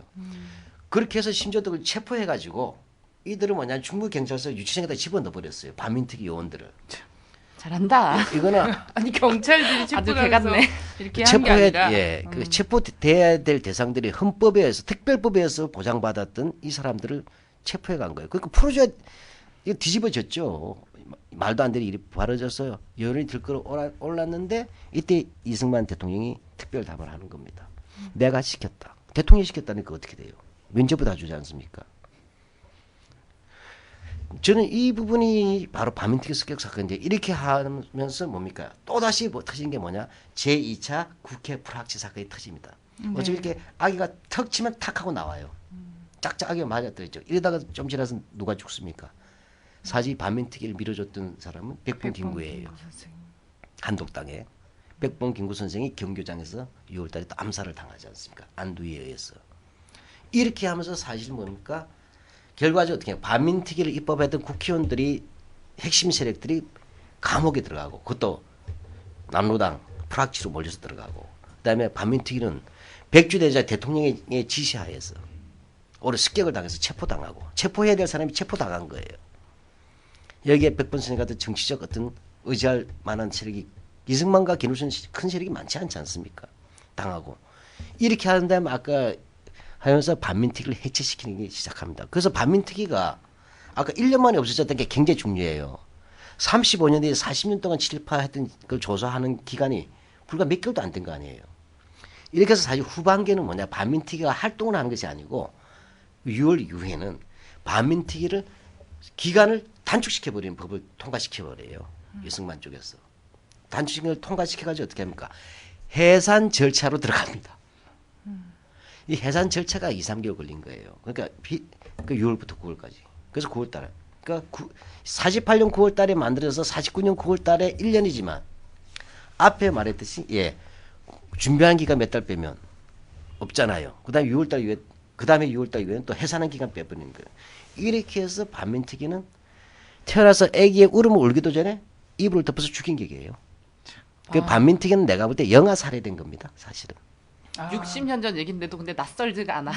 그렇게 해서 심지어 그걸 체포해가지고 이들은 뭐냐 중부 경찰서 유치장에다 집어넣어 버렸어요. 반민특위 요원들을. 잘한다. 이거는 아니 경찰들이 아주 체포를 개같네. 해서 이렇게 한 게 아니라 그 체포돼야 될 대상들이 헌법에 의해서 특별법에 의해서 보장받았던 이 사람들을 체포해 간 거예요. 그러니까 풀어줘야 이거 뒤집어졌죠. 말도 안 되는 일이 벌어졌어요. 여론이 들끓어 올랐는데 이때 이승만 대통령이 특별 담화를 하는 겁니다. 내가 시켰다. 대통령이 시켰다니까 어떻게 돼요? 면접을 주지 않습니까? 저는 이 부분이 바로 반민특위 습격 사건인데 이렇게 하면서 뭡니까? 또다시 터진 게 뭐냐? 제2차 국회 불합치 사건이 터집니다. 어차피 이렇게 아기가 턱 치면 탁 하고 나와요. 짝짝 아기가 맞아떨어져. 이러다가 좀 지나서 누가 죽습니까? 사지 반민특위를 밀어줬던 사람은 백봉 김구예요. 한독당에. 백봉 김구 선생이 경교장에서 6월달에 또 암살을 당하지 않습니까? 안두희에 의해서. 이렇게 하면서 사실 뭡니까? 결과적으로 어떻게 반민특위를 입법했던 국회의원들이 핵심 세력들이 감옥에 들어가고 그것도 남로당 프락치로 몰려서 들어가고 그다음에 반민특위는 백주대자 대통령의 지시하에서 오히려 습격을 당해서 체포당하고 체포해야 될 사람이 체포당한 거예요. 여기에 백번 선생 같은 정치적 어떤 의지할 만한 세력이 이승만과 김일성 큰 세력이 많지 않지 않습니까? 당하고 이렇게 하는 다음에 아까 하면서 반민특위를 해체시키는 게 시작합니다. 그래서 반민특위가 아까 1년 만에 없어졌던 게 굉장히 중요해요. 35년 뒤에 40년 동안 친일파했던 걸 조사하는 기간이 불과 몇 개월도 안 된 거 아니에요. 이렇게 해서 사실 후반기는 뭐냐 반민특위가 활동을 하는 것이 아니고 6월 이후에는 반민특위를 기간을 단축시켜버리는 법을 통과시켜버려요. 이승만 쪽에서. 단축을 통과시켜가지고 어떻게 합니까? 해산 절차로 들어갑니다. 이 해산 절차가 2, 3개월 걸린 거예요. 그러니까 6월부터 9월까지. 그래서 9월 달에. 그러니까 48년 9월 달에 만들어서 49년 9월 달에 1년이지만 앞에 말했듯이 준비한 기간 몇 달 빼면 없잖아요. 그다음에 6월 달 이후에 그다음에 6월 달 이후에는 또 해산한 기간 빼버리는 거예요. 이렇게 해서 반민특위는 태어나서 아기의 울음을 울기도 전에 이불을 덮어서 죽인 격이에요. 그 반민특위는 내가 볼 때 영아 살해된 겁니다. 사실은. 60년 전 얘긴데도 근데 낯설지가 않아.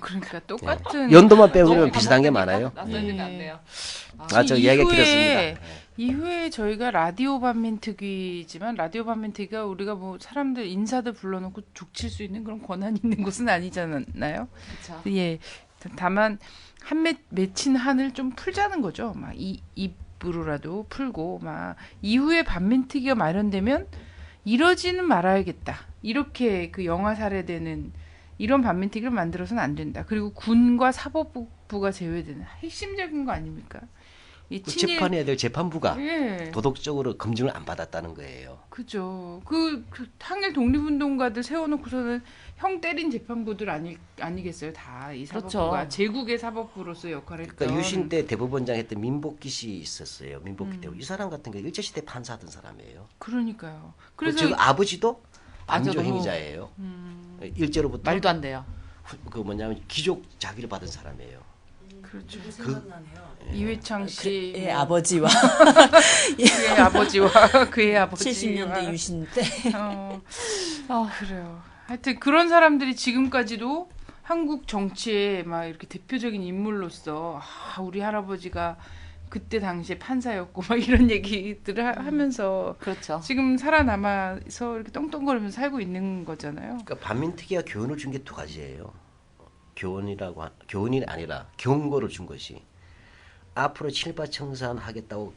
그러니까 똑같은 연도만 빼고는 비슷한 게 많아요. 낯설지가 않네요. 저 이야기 들었습니다. 이후에 저희가 라디오 반민특위지만 라디오 반민특위가 우리가 뭐 사람들 인사들 불러놓고 족칠 수 있는 그런 권한이 있는 곳은 아니잖아요. 그렇죠. 예. 다만 맺힌 한을 좀 풀자는 거죠. 막 입으로라도 풀고 막 이후에 반민특위가 마련되면 이러지는 말아야겠다. 이렇게 그 영아 살해되는 이런 반민특위를 만들어서는 안 된다. 그리고 군과 사법부가 제외되는 핵심적인 거 아닙니까? 이 재판해야 될 재판부가 예. 도덕적으로 검증을 안 받았다는 거예요. 그죠. 그 항일 독립운동가들 세워놓고서는 형 때린 재판부들 아니겠어요? 다 이 사법부가 그렇죠. 제국의 사법부로서 역할을 했던. 그러니까 유신 때 대법원장 했던 민복기 씨 있었어요. 민복기 때. 이 사람 같은 게 일제시대 판사하던 사람이에요. 그러니까요. 그래서 그래서 지금 아버지도 맞아, 반조 너무- 행위자예요. 일제로부터 말도 안 돼요. 그 뭐냐면 귀족 자기를 받은 사람이에요. 그렇죠. 생각나네요. 이회창 씨, 예, 아버지와 그의 아버지와 그의 아버지와 70년대 유신 때 그래요. 하여튼 그런 사람들이 지금까지도 한국 정치에 막 이렇게 대표적인 인물로서 우리 할아버지가 그때 당시에 판사였고 막 이런 얘기들을 하면서 그렇죠. 지금 살아남아서 이렇게 똥똥거리면서 살고 있는 거잖아요. 그러니까 반민특위가 교훈을 준 게 두 가지예요. 교훈이 아니라 경고를 준 것이 앞으로 친일파 청산하겠다고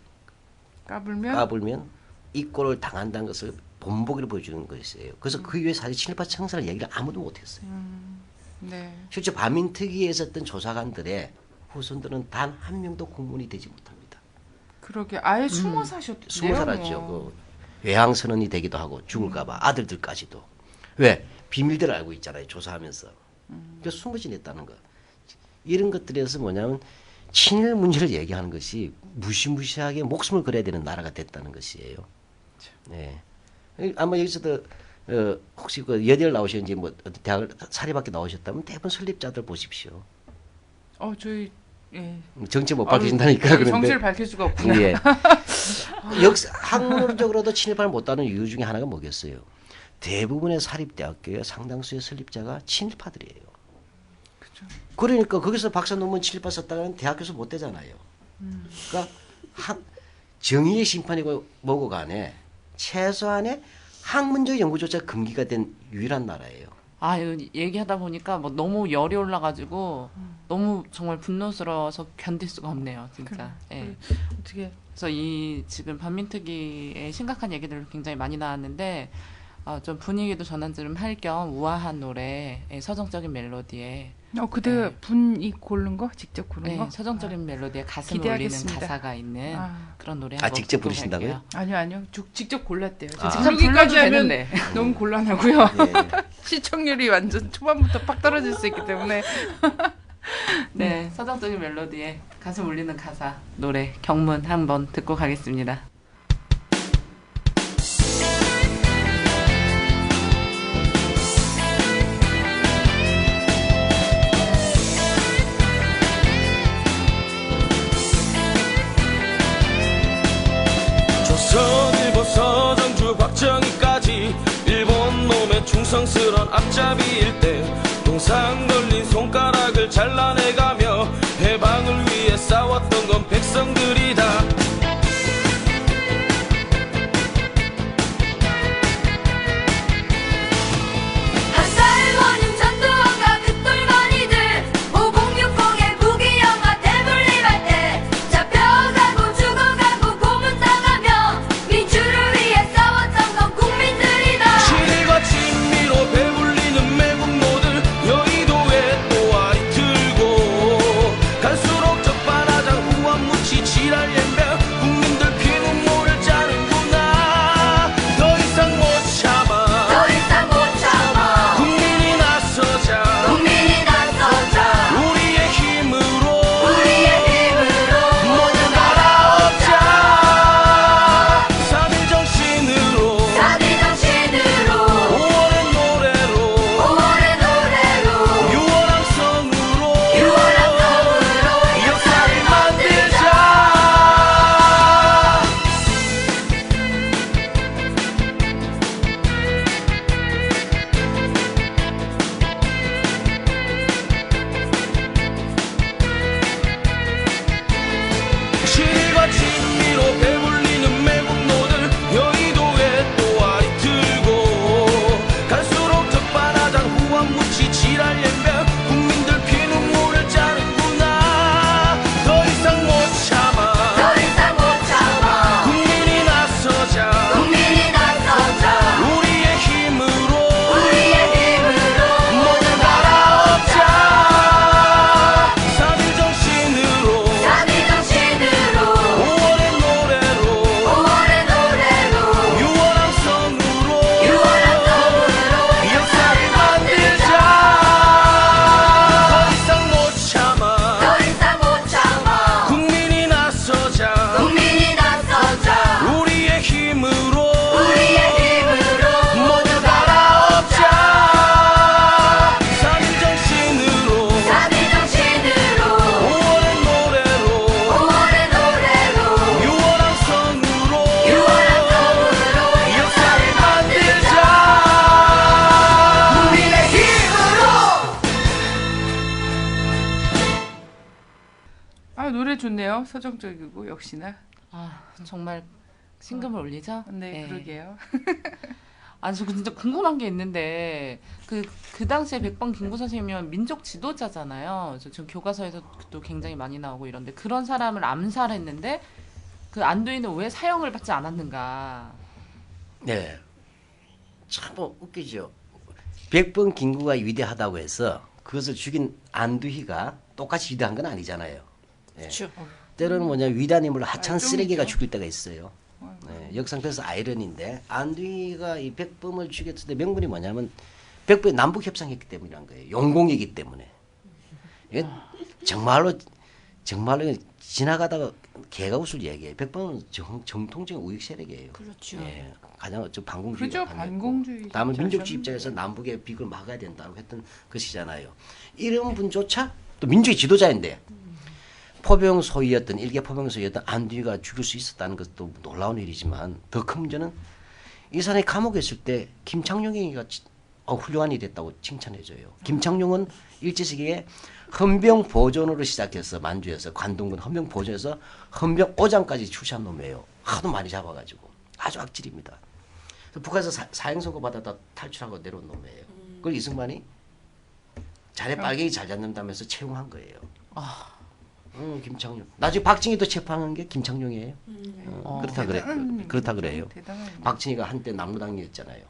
까불면 이 꼴을 당한다는 것을 본보기를 보여주는 것이에요. 그래서 그 이후에 사실 친일파 청산을 얘기를 아무도 못했어요. 네. 실제 반민특위에 있었던 조사관들의 후손들은 단 한 명도 공무원이 되지 못합니다. 그러게 아예 숨어 사셨대요. 숨어 살았죠. 그 외항선언이 되기도 하고 죽을까봐 아들들까지도. 왜? 비밀들을 알고 있잖아요. 조사하면서. 그래서 숨어 지냈다는 거. 이런 것들에서 뭐냐면 친일 문제를 얘기하는 것이 무시무시하게 목숨을 걸어야 되는 나라가 됐다는 것이에요. 네. 아마 여기서도 혹시 그 여대를 나오셨는지 뭐 대학을 사립학교 나오셨다면 대부분 설립자들 보십시오. 저희 예. 정체 못 밝히신다니까 그런데. 정체를 밝힐 수가 없구나. 예. 학문적으로도 친일파를 못하는 이유 중에 하나가 뭐겠어요? 대부분의 사립대학교의 상당수의 설립자가 친일파들이에요. 그죠. 그러니까 거기서 박사 논문 친일파 썼다가는 대학교에서 못 되잖아요. 그러니까 정의의 심판이고 뭐고 간에 최소한의 학문적 연구조차 금기가 된 유일한 나라예요. 아, 이거 얘기하다 보니까 뭐 너무 열이 올라가지고 너무 정말 분노스러워서 견딜 수가 없네요, 진짜. 예. 어떻게 그래서 이 지금 반민특위의 심각한 얘기들 굉장히 많이 나왔는데 좀 분위기도 전환 좀 할 겸 우아한 노래, 서정적인 멜로디에 그때 네. 분이 고른 거? 직접 고른 거? 서정적인 멜로디에 가슴을 기대하겠습니다. 울리는 가사가 있는 그런 노래 한곡 직접 듣고 부르신다고요? 갈게요. 아니요. 직접 골랐대요. 아. 지금 불러도 부르기까지 하면 되는데. 너무 곤란하고요. 예. 시청률이 완전 초반부터 팍 떨어질 수 있기 때문에 네, 서정적인 멜로디에 가슴 울리는 가사 노래 경문 한번 듣고 가겠습니다. 조선일보 서정주 박정희까지 일본 놈의 충성스런 앞잡이일 때 동상 걸린 손가락을 잘라내가며 해방을 위해 싸웠던 건 백성들이다. 한달 원인 전두환과 그 똘마니들 5060의 부기영화 대물림할 때 잡혀가고 죽어가고 고문당하며 민주를 위해 싸웠던 건 국민들이다. 친일과 친미로 배불리는 매국노들 여의도에 또 아리 틀고 갈수록 적반하장 후한무치 지랄 연병 국민들 피눈물을 짜는구나. 더 이상 못 참아 더 이상 못 참아 국민이 나서자 국민이 나서자 우리의 힘으로 모두 갈아엎자. 3.1 정신으로 자비 정신으로 5월의 노래로 5월의 노래로 유월한 성으로 역사를 만들자. 친일과 친미로 배불리는 매국노들 여의도에 또 아리 틀고 갈수록 적반하장 후한무치 지랄 연병 국민들 피눈물을 짜는구나. 더 이상 못 참아 더 이상 못 참아 국민이 나서자 국민이 나서자 우리의 힘으로 모두 갈아엎자. 3.1 정신으로 자비 정신으로 5월의 노래로 5월의 노래로 유월한 성으로 역사를 만들자. 더 이상 못 참아 더 이상 못 참아 국민이 나서자 국민이 나서자 우리의 힘으로 모두 갈아엎자. 3.1 정신으로 자비 정신으로 5월의 노래로 5월의 노래로 유월한 성으로 역사를 만들자. 국민의 힘으로 노래 좋네요. 서정적이고 역시나. 정말 심금을 울리죠? 네, 그러게요. 저 진짜 궁금한 게 있는데 그 당시에 백범 김구 선생님이면 민족 지도자잖아요. 지금 교과서에서도 굉장히 많이 나오고 이런데 그런 사람을 암살했는데 그 안두희는 왜 사형을 받지 않았는가? 네. 참 웃기죠. 백번 김구가 위대하다고 해서 그것을 죽인 안두희가 똑같이 위대한 건 아니잖아요. 그렇죠. 때로는 위대한 인물로 하찮은 좀 쓰레기가 있죠. 죽일 때가 있어요. 역상편에서 아이러니인데 안두희가 이 백범을 죽였을 때 명분이 뭐냐면 백범이 남북 협상했기 때문이란 거예요. 용공이기 때문에. 이게 정말로 지나가다가 개가 웃을 얘기예요. 백범은 정통적인 우익 세력이에요. 그렇죠. 예, 가장 좀 반공주의. 그죠, 반공주의 다음은 진짜 민족주의 하셨는데. 입장에서 남북의 빅을 막아야 된다고 했던 것이잖아요. 이런 분조차 또 민주의 지도자인데 포병소위였던 일개 포병소위였던 안두희가 죽일 수 있었다는 것도 놀라운 일이지만 더 큰 문제는 이 사람이 감옥에 있을 때 김창룡이가 훌륭한 일이 됐다고 칭찬해줘요. 김창룡은 일제시기에 헌병 보존으로 시작해서 만주에서 관동군 헌병 보존에서 헌병 오장까지 출시한 놈이에요. 하도 많이 잡아가지고 아주 악질입니다. 북한에서 사형 선고 받았다 탈출하고 내려온 놈이에요. 그걸 이승만이 자네 빨갱이 잘 잡는다면서 채용한 거예요. 김창룡. 나중에 박정희도 체포한 게 김창룡이에요. 그렇다 그래요. 대단한 박정희가 한때 남로당이었잖아요.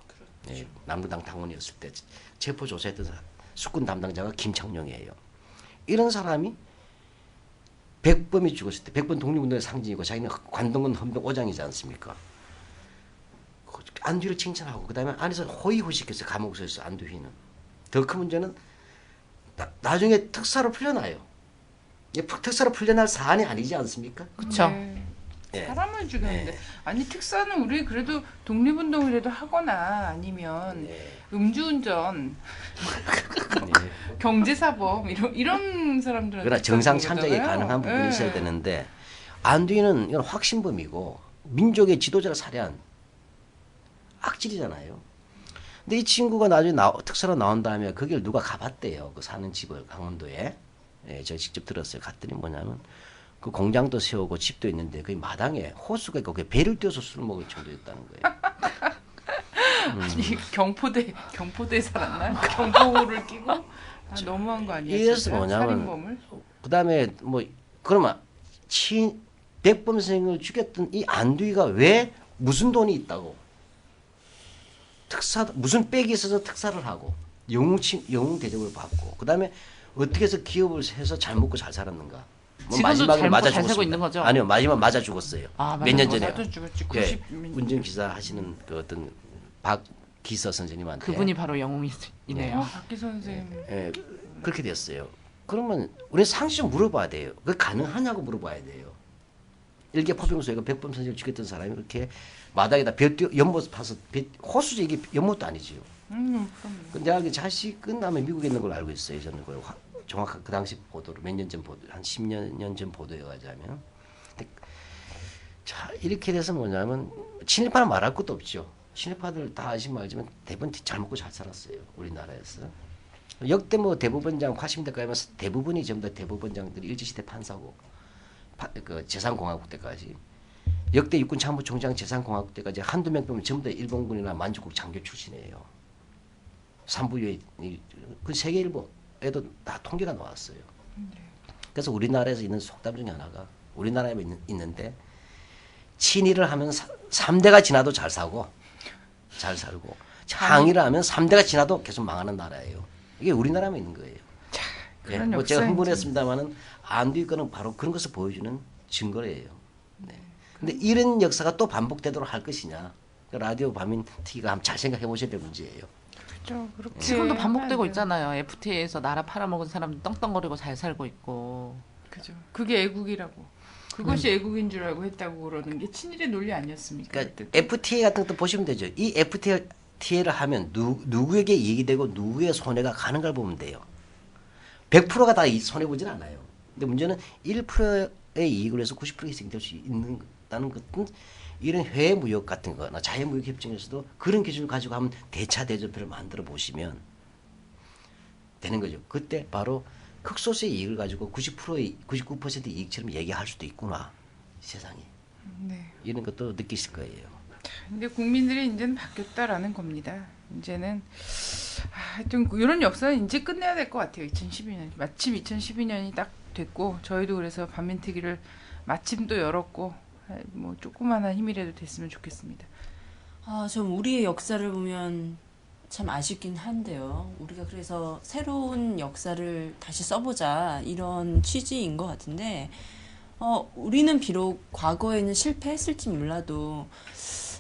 네, 남로당 당원이었을 때 체포 조사했던 수군 담당자가 김창룡이에요. 이런 사람이 백범이 죽었을 때 백범 독립운동의 상징이고 자기는 관동군 헌병 오장이지 않습니까? 안두희를 칭찬하고 그다음에 안에서 호의호식해서 감옥에서 안두희는 더 큰 문제는 나중에 특사로 풀려나요. 특사로 풀려날 사안이 아니지 않습니까? 그렇죠. 예. 사람을 죽였는데 네. 아니 특사는 우리 그래도 독립운동이라도 하거나 아니면 네. 음주운전, 네. 경제사범 이런 사람들은 그러나 정상 참작이 가능한 부분이 있어야 되는데 안두희는 이건 확신범이고 민족의 지도자를 살해한 악질이잖아요. 근데 이 친구가 나중에 특사로 나온 다음에 거기를 누가 가봤대요. 그 사는 집을 강원도에. 예, 제가 직접 들었어요. 갔더니 뭐냐면 그 공장도 세우고 집도 있는데 그 마당에 호수가 있고 그 배를 띄워서 술을 먹을 정도였다는 거예요. 아니 경포대에 살았나? 경보를 끼고 너무한 거 아니야? 이래서 진짜? 뭐냐면 살인범을? 그다음에 뭐 그러면 백범 선생을 죽였던 이 안두희가 왜 무슨 돈이 있다고 특사 무슨 백이 있어서 특사를 하고 영웅 대접을 받고 그다음에 어떻게 해서 기업을 해서 잘 먹고 잘 살았는가? 뭐 지금도 잘 먹고 잘 살고 죽었습니다. 있는 거죠? 아니요, 마지막 맞아 죽었어요. 몇 년 전에. 나도 죽었지. 예, 90. 운전기사 하시는 그 어떤 박기서 선생님한테. 그분이 바로 영웅이네요. 박기 선생님. 예, 그렇게 됐어요. 그러면 우리 상식적으로 물어봐야 돼요. 그 가능하냐고 물어봐야 돼요. 일개 포병소에가 백범 선생을 죽였던 사람이 그렇게 마당에다 연못 파서 호수제 이게 연못도 아니지요. 그럼. 근데 내가 자식 끝나면 미국에 있는 걸로 알고 있어요. 저는 그 정확한 그 당시 보도로 몇 년 전 보도 한 10년 전 보도여가자면 자 이렇게 돼서 뭐냐면 친일파는 말할 것도 없죠. 친일파들 다 아시면 알지만 대부분 잘 먹고 잘 살았어요. 우리나라에서 역대 뭐 대법원장 80년대까지 하면서 대부분이 전부 다 대법원장들이 일제시대 판사고 그 재산공화국 때까지 역대 육군 참모총장 재산공화국 때까지 한두 명 빼면 전부 다 일본군이나 만주국 장교 출신이에요. 삼부유에 그 세계일보에도 다 통계가 나왔어요. 그래서 우리나라에서 있는 속담 중에 하나가 우리나라에 있는데 친일을 하면 3대가 지나도 잘 사고 잘 살고 항일을 하면 3대가 지나도 계속 망하는 나라예요. 이게 우리나라만 있는 거예요. 예, 뭐 제가 흥분했습니다만은 안두희 거는 바로 그런 것을 보여주는 증거예요. 네. 근데 이런 역사가 또 반복되도록 할 것이냐? 그 라디오 밤인 TV가 한번 잘 생각해 보셔야 될 문제예요. 그렇죠. 그렇게 지금도 반복되고 하면 있잖아요. FTA에서 나라 팔아먹은 사람들 떵떵거리고 잘 살고 있고. 그죠. 그게 애국이라고. 그것이 애국인 줄 알고 했다고 그러는 게 친일의 논리 아니었습니까? 그러니까 그때? FTA 같은 것도 보시면 되죠. 이 FTA를 하면 누구에게 이익이 되고 누구의 손해가 가는 걸 보면 돼요. 100%가 다 손해 보진 않아요. 근데 문제는 1%의 이익을 해서 90% 희생될 수 있다는 것은 이런 해외 무역 같은 거나 자유 무역 협정에서도 그런 기준을 가지고 한번 대차 대조표를 만들어 보시면 되는 거죠. 그때 바로 극소수의 이익을 가지고 99%의 이익처럼 얘기할 수도 있구나. 세상이. 네. 이런 것도 느끼실 거예요. 근데 국민들이 이제는 바뀌었다라는 겁니다. 이제는 하여튼 이런 역사는 이제 끝내야 될 것 같아요. 2012년 마침 2012년이 딱 됐고 저희도 그래서 반민특위를 마침 또 열었고 뭐 조그마한 힘이라도 됐으면 좋겠습니다. 좀 우리의 역사를 보면 참 아쉽긴 한데요. 우리가 그래서 새로운 역사를 다시 써보자 이런 취지인 것 같은데 우리는 비록 과거에는 실패했을지 몰라도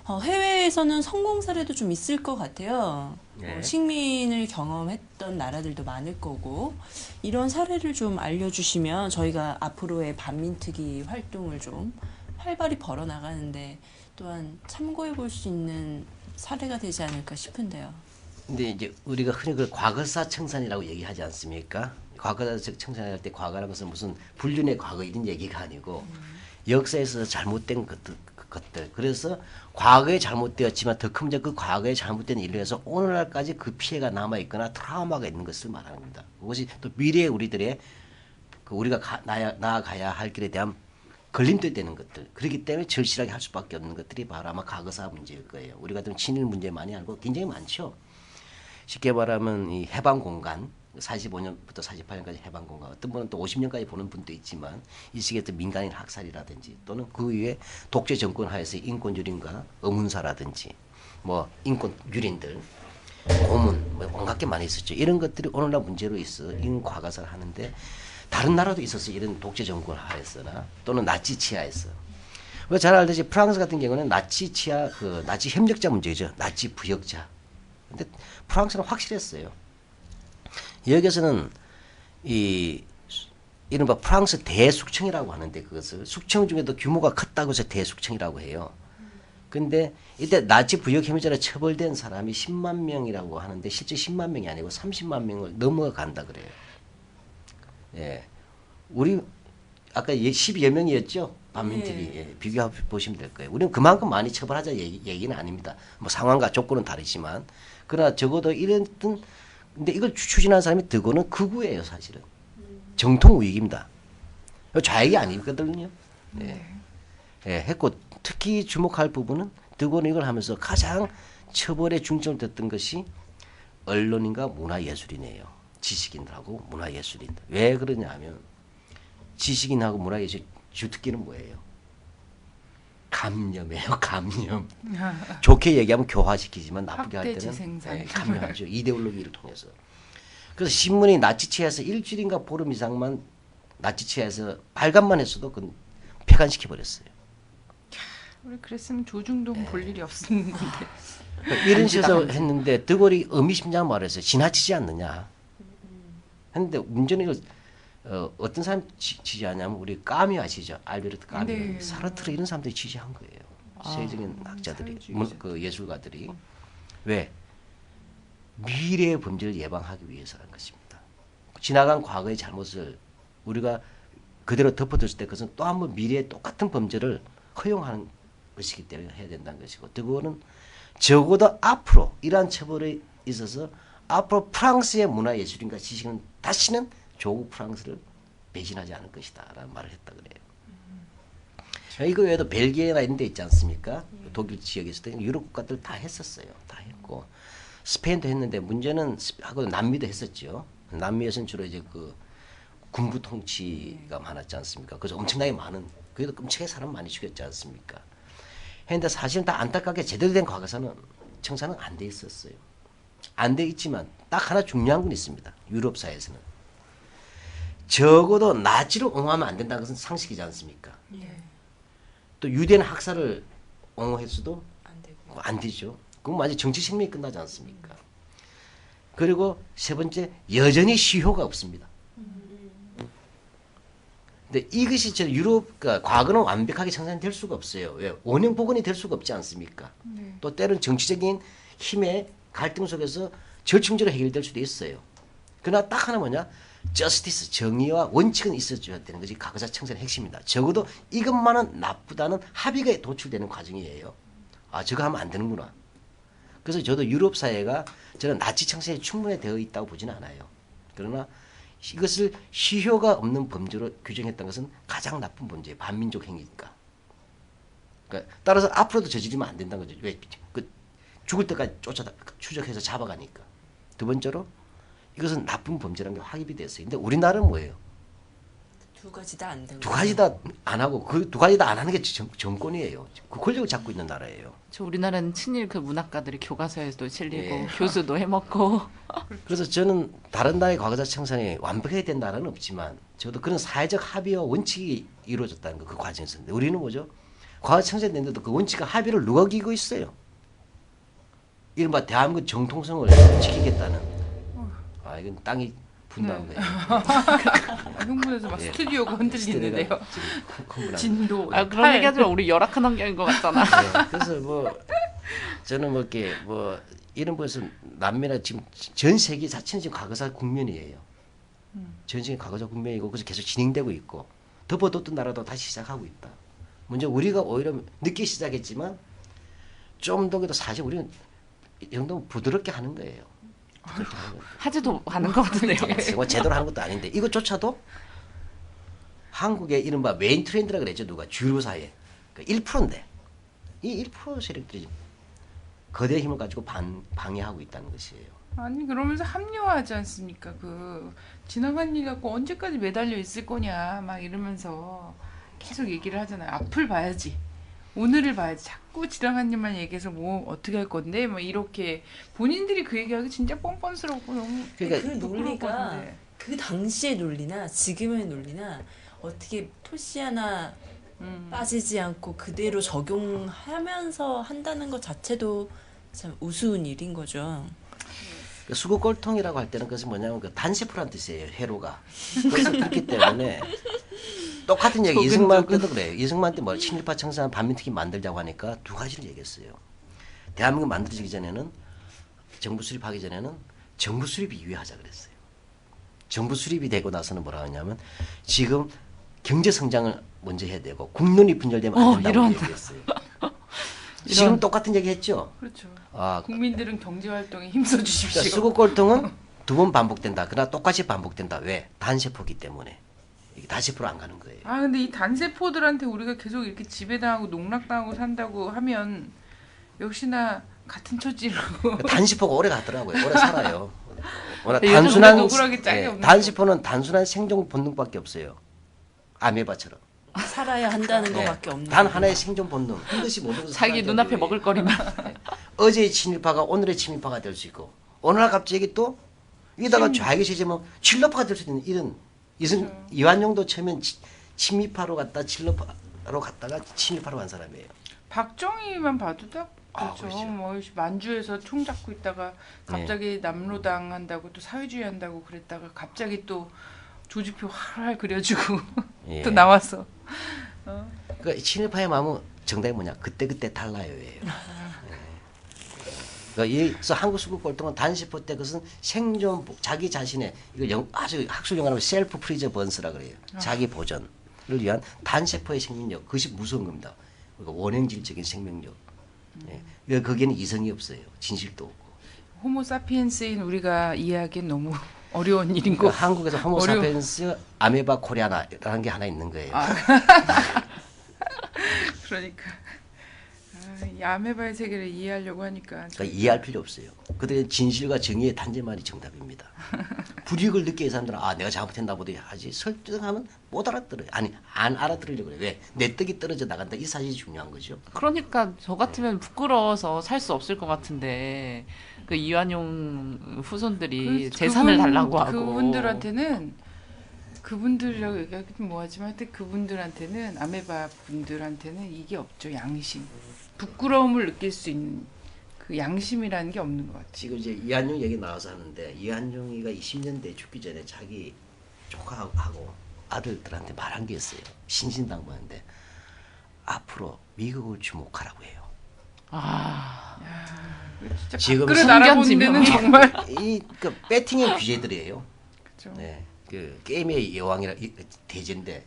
해외에서는 성공 사례도 좀 있을 것 같아요. 네. 식민을 경험했던 나라들도 많을 거고 이런 사례를 좀 알려주시면 저희가 앞으로의 반민특위 활동을 좀 활발히 벌어나가는데 또한 참고해 볼 수 있는 사례가 되지 않을까 싶은데요. 근데 이제 우리가 흔히 그 과거사 청산이라고 얘기하지 않습니까? 과거사 청산할 때 과거라는 것은 무슨 불륜의 과거 이런 얘기가 아니고 역사에서 잘못된 것들. 그래서 과거에 잘못되었지만 더 큰 문제 그 과거에 잘못된 일로 해서 오늘날까지 그 피해가 남아 있거나 트라우마가 있는 것을 말하는 겁니다. 그것이 또 미래의 우리들의 그 우리가 나아가야 할 길에 대한 걸림돌이 되는 것들. 그렇기 때문에 절실하게 할 수밖에 없는 것들이 바로 아마 과거사 문제일 거예요. 우리가 좀 친일 문제 많이 알고 굉장히 많죠. 쉽게 말하면 이 해방 공간 45년부터 48년까지 해방 공간 어떤 분은 또 50년까지 보는 분도 있지만 이 시기에 또 민간인 학살이라든지 또는 그 이후에 독재 정권 하에서 인권 유린과 의문사라든지 뭐 인권 유린들 고문 뭐 온갖 게 많이 있었죠. 이런 것들이 오늘날 문제로 있어 인 과거사를 하는데 다른 나라도 있었어요. 이런 독재 정권 하에서나 또는 나치 치하에서. 잘 알듯이 프랑스 같은 경우는 나치 치하 그 나치 협력자 문제죠. 나치 부역자. 근데 프랑스는 확실했어요. 여기서는 이 이른바 프랑스 대숙청이라고 하는데 그것을 숙청 중에도 규모가 컸다고 해서 대숙청이라고 해요. 근데 이때 나치 부역 혐의자로 처벌된 사람이 10만 명이라고 하는데 실제 10만 명이 아니고 30만 명을 넘어간다 그래요. 예. 우리 아까 10여 명이었죠? 반민TV. 예. 비교해 보시면 될 거예요. 우리는 그만큼 많이 처벌하자 얘기는 아닙니다. 뭐 상황과 조건은 다르지만 그러나 적어도 이런 근데 이걸 추진한 사람이 드고는 극우예요, 사실은. 정통 우익입니다. 좌익이 아니거든요. 예. 예, 했고 특히 주목할 부분은 드고는 이걸 하면서 가장 처벌에 중점을 뒀던 것이 언론인과 문화예술인이에요. 지식인하고 문화예술인. 왜 그러냐면 지식인하고 문화예술 주특기는 뭐예요? 감염이에요. 감염. 좋게 얘기하면 교화시키지만 나쁘게 할 때는 학대지생산. 감염하죠. 이데올로기를 통해서. 그래서 신문이 나치치하에서 일주일인가 보름 이상만 나치치하에서 발간만 했어도 그건 폐간시켜 버렸어요. 우리 그랬으면 조중동 볼 일이 없었는데. 이런 식으로 했는데 드골이 의미심장한 말을 했어요. 지나치지 않느냐. 했는데 문제는 이걸 어떤 사람이 지지하냐면 우리 까미 아시죠? 알베르트 까미, 네. 사르트르 이런 사람들이 지지한 거예요. 세계적인 학자들이, 사회주의자. 그 예술가들이. 왜? 미래의 범죄를 예방하기 위해서라는 것입니다. 지나간 과거의 잘못을 우리가 그대로 덮어뒀을 때 그것은 또 한 번 미래의 똑같은 범죄를 허용하는 것이기 때문에 해야 된다는 것이고 그거는 적어도 앞으로 이러한 처벌에 있어서 앞으로 프랑스의 문화예술인과 지식은 다시는 조국 프랑스를 배신하지 않을 것이다 라는 말을 했다 그래요. 이거 외에도 벨기에나 이런 데 있지 않습니까? 독일 지역에서도 유럽 국가들 다 했었어요. 다 했고 스페인도 했는데 문제는 하고 남미도 했었죠. 남미에서는 주로 이제 그 군부 통치가 많았지 않습니까? 그래서 엄청나게 많은 그래도 끔찍하게 사람 많이 죽였지 않습니까? 했는데 사실은 다 안타깝게 제대로 된 과거사는 청산은 안 돼 있었어요. 안 돼 있지만 딱 하나 중요한 건 있습니다. 유럽 사회에서는 적어도 나치를 옹호하면 안 된다는 것은 상식이지 않습니까? 또 유대인 학살을 옹호했어도 안 되죠. 그건 완전 정치 생명이 끝나지 않습니까? 그리고 세 번째 여전히 시효가 없습니다. 근데 이것이 저 유럽 과거는 완벽하게 청산될 수가 없어요. 왜? 원형 복원이 될 수가 없지 않습니까? 또 때로는 정치적인 힘의 갈등 속에서 절충적으로 해결될 수도 있어요. 그러나 딱 하나 뭐냐? 저스티스, 정의와 원칙은 있어줘야 되는 것이 과거사 청산의 핵심입니다. 적어도 이것만은 나쁘다는 합의가 도출되는 과정이에요. 아, 저거 하면 안 되는구나. 그래서 저도 유럽 사회가 저는 나치 청산이 충분히 되어 있다고 보지는 않아요. 그러나 이것을 시효가 없는 범죄로 규정했던 것은 가장 나쁜 범죄예요. 반민족 행위니까. 그러니까 따라서 앞으로도 저지르면 안 된다는 거죠. 왜? 그 죽을 때까지 추적해서 잡아가니까. 두 번째로 이것은 나쁜 범죄라는 게 확립이 됐어요. 근데 우리나라는 뭐예요? 두 가지 다 안 되고. 두 가지 다 안 하고 그 두 가지 다 안 하는 게 정권이에요. 그 권력을 잡고 있는 나라예요. 저 우리나라는 친일 그 문학가들이 교과서에도 실리고 예. 교수도 해먹고 그래서 저는 다른 나라의 과거사 청산이 완벽해야 된 나라는 없지만 저도 그런 사회적 합의와 원칙이 이루어졌다는 거 그 과정에서. 근데 우리는 뭐죠? 과거사 청산됐는데도 그 원칙과 합의를 누가 어기고 있어요? 이른바 대한민국 정통성을 지키겠다는. 아 이건 땅이 분다는 거예요. 흥분해서 막 예. 스튜디오가 흔들리는데요. 스튜디오가 지금 흥분하고. 진도. 아 그런 얘기하지 마. 우리 열악한 환경인 것 같잖아. 네, 그래서 뭐 저는 뭐 이렇게 뭐 이런 것은 남미나 지금 전 세계 자체는 지금 과거사 국면이에요. 전 세계 과거적 문명이고 그래서 계속 진행되고 있고 덮어뒀던 나라도 다시 시작하고 있다. 먼저 우리가 오히려 늦게 시작했지만 좀 더 그래도 사실 우리는 이 정도면 부드럽게 하는 거예요. 부드럽게 하는 거예요. 하지도 않은 것 같은데요. 뭐 제대로 하는 것도 아닌데 이것조차도 한국의 이른바 메인 트렌드라 그랬죠. 누가 주류 사회 그 1%인데 이 1% 세력들이 거대 힘을 가지고 방해하고 있다는 것이에요. 아니 그러면서 합리화하지 않습니까? 그 지나간 일 갖고 언제까지 매달려 있을 거냐 막 이러면서 계속 얘기를 하잖아요. 앞을 봐야지. 오늘을 봐야지. 자꾸 지나간 일만 얘기해서 뭐 어떻게 할 건데 막 이렇게 본인들이 그 얘기하기 진짜 뻔뻔스럽고 너무 그러니까 그 부끄러울 것 논리가 같은데. 그 당시의 논리나 지금의 논리나 어떻게 토시 하나 빠지지 않고 그대로 적용하면서 한다는 것 자체도 참 우스운 일인 거죠. 수국골통이라고 할 때는 그것이 뭐냐면 그 단세포란 뜻이에요. 회로가. 그래서 그렇기 때문에 똑같은 얘기 이승만 때도 그래요. 이승만 때 뭐 친일파 청산 반민특위 만들자고 하니까 두 가지를 얘기했어요. 대한민국 만들어지기 전에는 정부 수립하기 전에는 정부 수립 이후에 하자 그랬어요. 정부 수립이 되고 나서는 뭐라 하냐면 지금 경제 성장을 먼저 해야 되고 국론이 분열되면 안 된다고 얘기했어요. 지금 똑같은 얘기 했죠. 그렇죠. 아, 국민들은 경제 활동에 힘써 주십시오. 그러니까 수국골통은 두 번 반복된다. 그러나 똑같이 반복된다. 왜? 단세포기 때문에. 이게 단세포로 안 가는 거예요. 아 근데 이 단세포들한테 우리가 계속 이렇게 지배당하고 농락당하고 산다고 하면 역시나 같은 처지로 단세포가 오래 가더라고요. 오래 살아요. 워낙 요즘 단순한 억울하게 짝이 없는 단세포는 단순한 생존 본능밖에 없어요. 아메바처럼. 살아야 한다는 것밖에 없는. 단 하나의 생존 본능. 이것이 모든 것을 자기 살아야 눈앞에 되는데 먹을 거리만. 어제의 친일파가 오늘의 친일파가 될 수 있고 어느 날 갑자기 또 여기다가 좌익이 세지면 친러파가 될 수 있는 이런 이완용도 처음엔 친미파로 갔다 친러파로 갔다가 친일파로 간 사람이에요. 박정희만 봐도 딱 그렇죠. 그렇죠. 뭐 만주에서 총 잡고 있다가 갑자기 남로당 한다고 또 사회주의 한다고 그랬다가 갑자기 또 조지표 활활 그려주고 예. 또 나와서 그 친일파의 마음은 정답이 뭐냐? 그때그때 달라요예요. 그래서 한국 수국골통은 단세포 때 그것은 생존 자기 자신의 이걸 아주 학술 용어로 셀프 프리저번스라 그래요. 자기 보존을 위한 단세포의 생명력 그것이 무서운 겁니다. 그러니까 원행질적인 생명력. 예. 거기에는 이성이 없어요. 진실도 없고. 호모사피엔스인 우리가 이해하기엔 너무 어려운 일인 거. 그러니까 한국에서 호모사피엔스 아메바 코리아나라는 게 하나 있는 거예요. 그러니까 이 아메바의 세계를 이해하려고 하니까 그러니까 이해할 필요 없어요. 그들의 진실과 정의의 단죄만이 정답입니다. 불이익을 느끼는 사람들은 아 내가 잘못했나 보다 하지 설득하면 못 알아들어요. 아니 안 알아들으려고 그래. 왜? 내 떡이 떨어져 나간다. 이 사실이 중요한 거죠. 그러니까 저 같으면 부끄러워서 살 수 없을 것 같은데 그 이완용 후손들이 재산을 달라고 하고 그분들이라고 얘기하기 좀 뭐하지만 하여튼 그분들한테는 아메바 분들한테는 이게 없죠. 양심. 부끄러움을 느낄 수 있는 그 양심이라는 게 없는 것 같아요. 지금 이제 이한용 얘기 나와서 하는데 이한용이가 20년대에 죽기 전에 자기 조카하고 아들들한테 말한 게 있어요. 신신당부하는데 앞으로 미국을 주목하라고 해요. 진짜 지금 밖으로 날아보는 데는 정말 그 배팅의 규제들이에요. 그렇죠. 네, 그 게임의 여왕이라 대제인데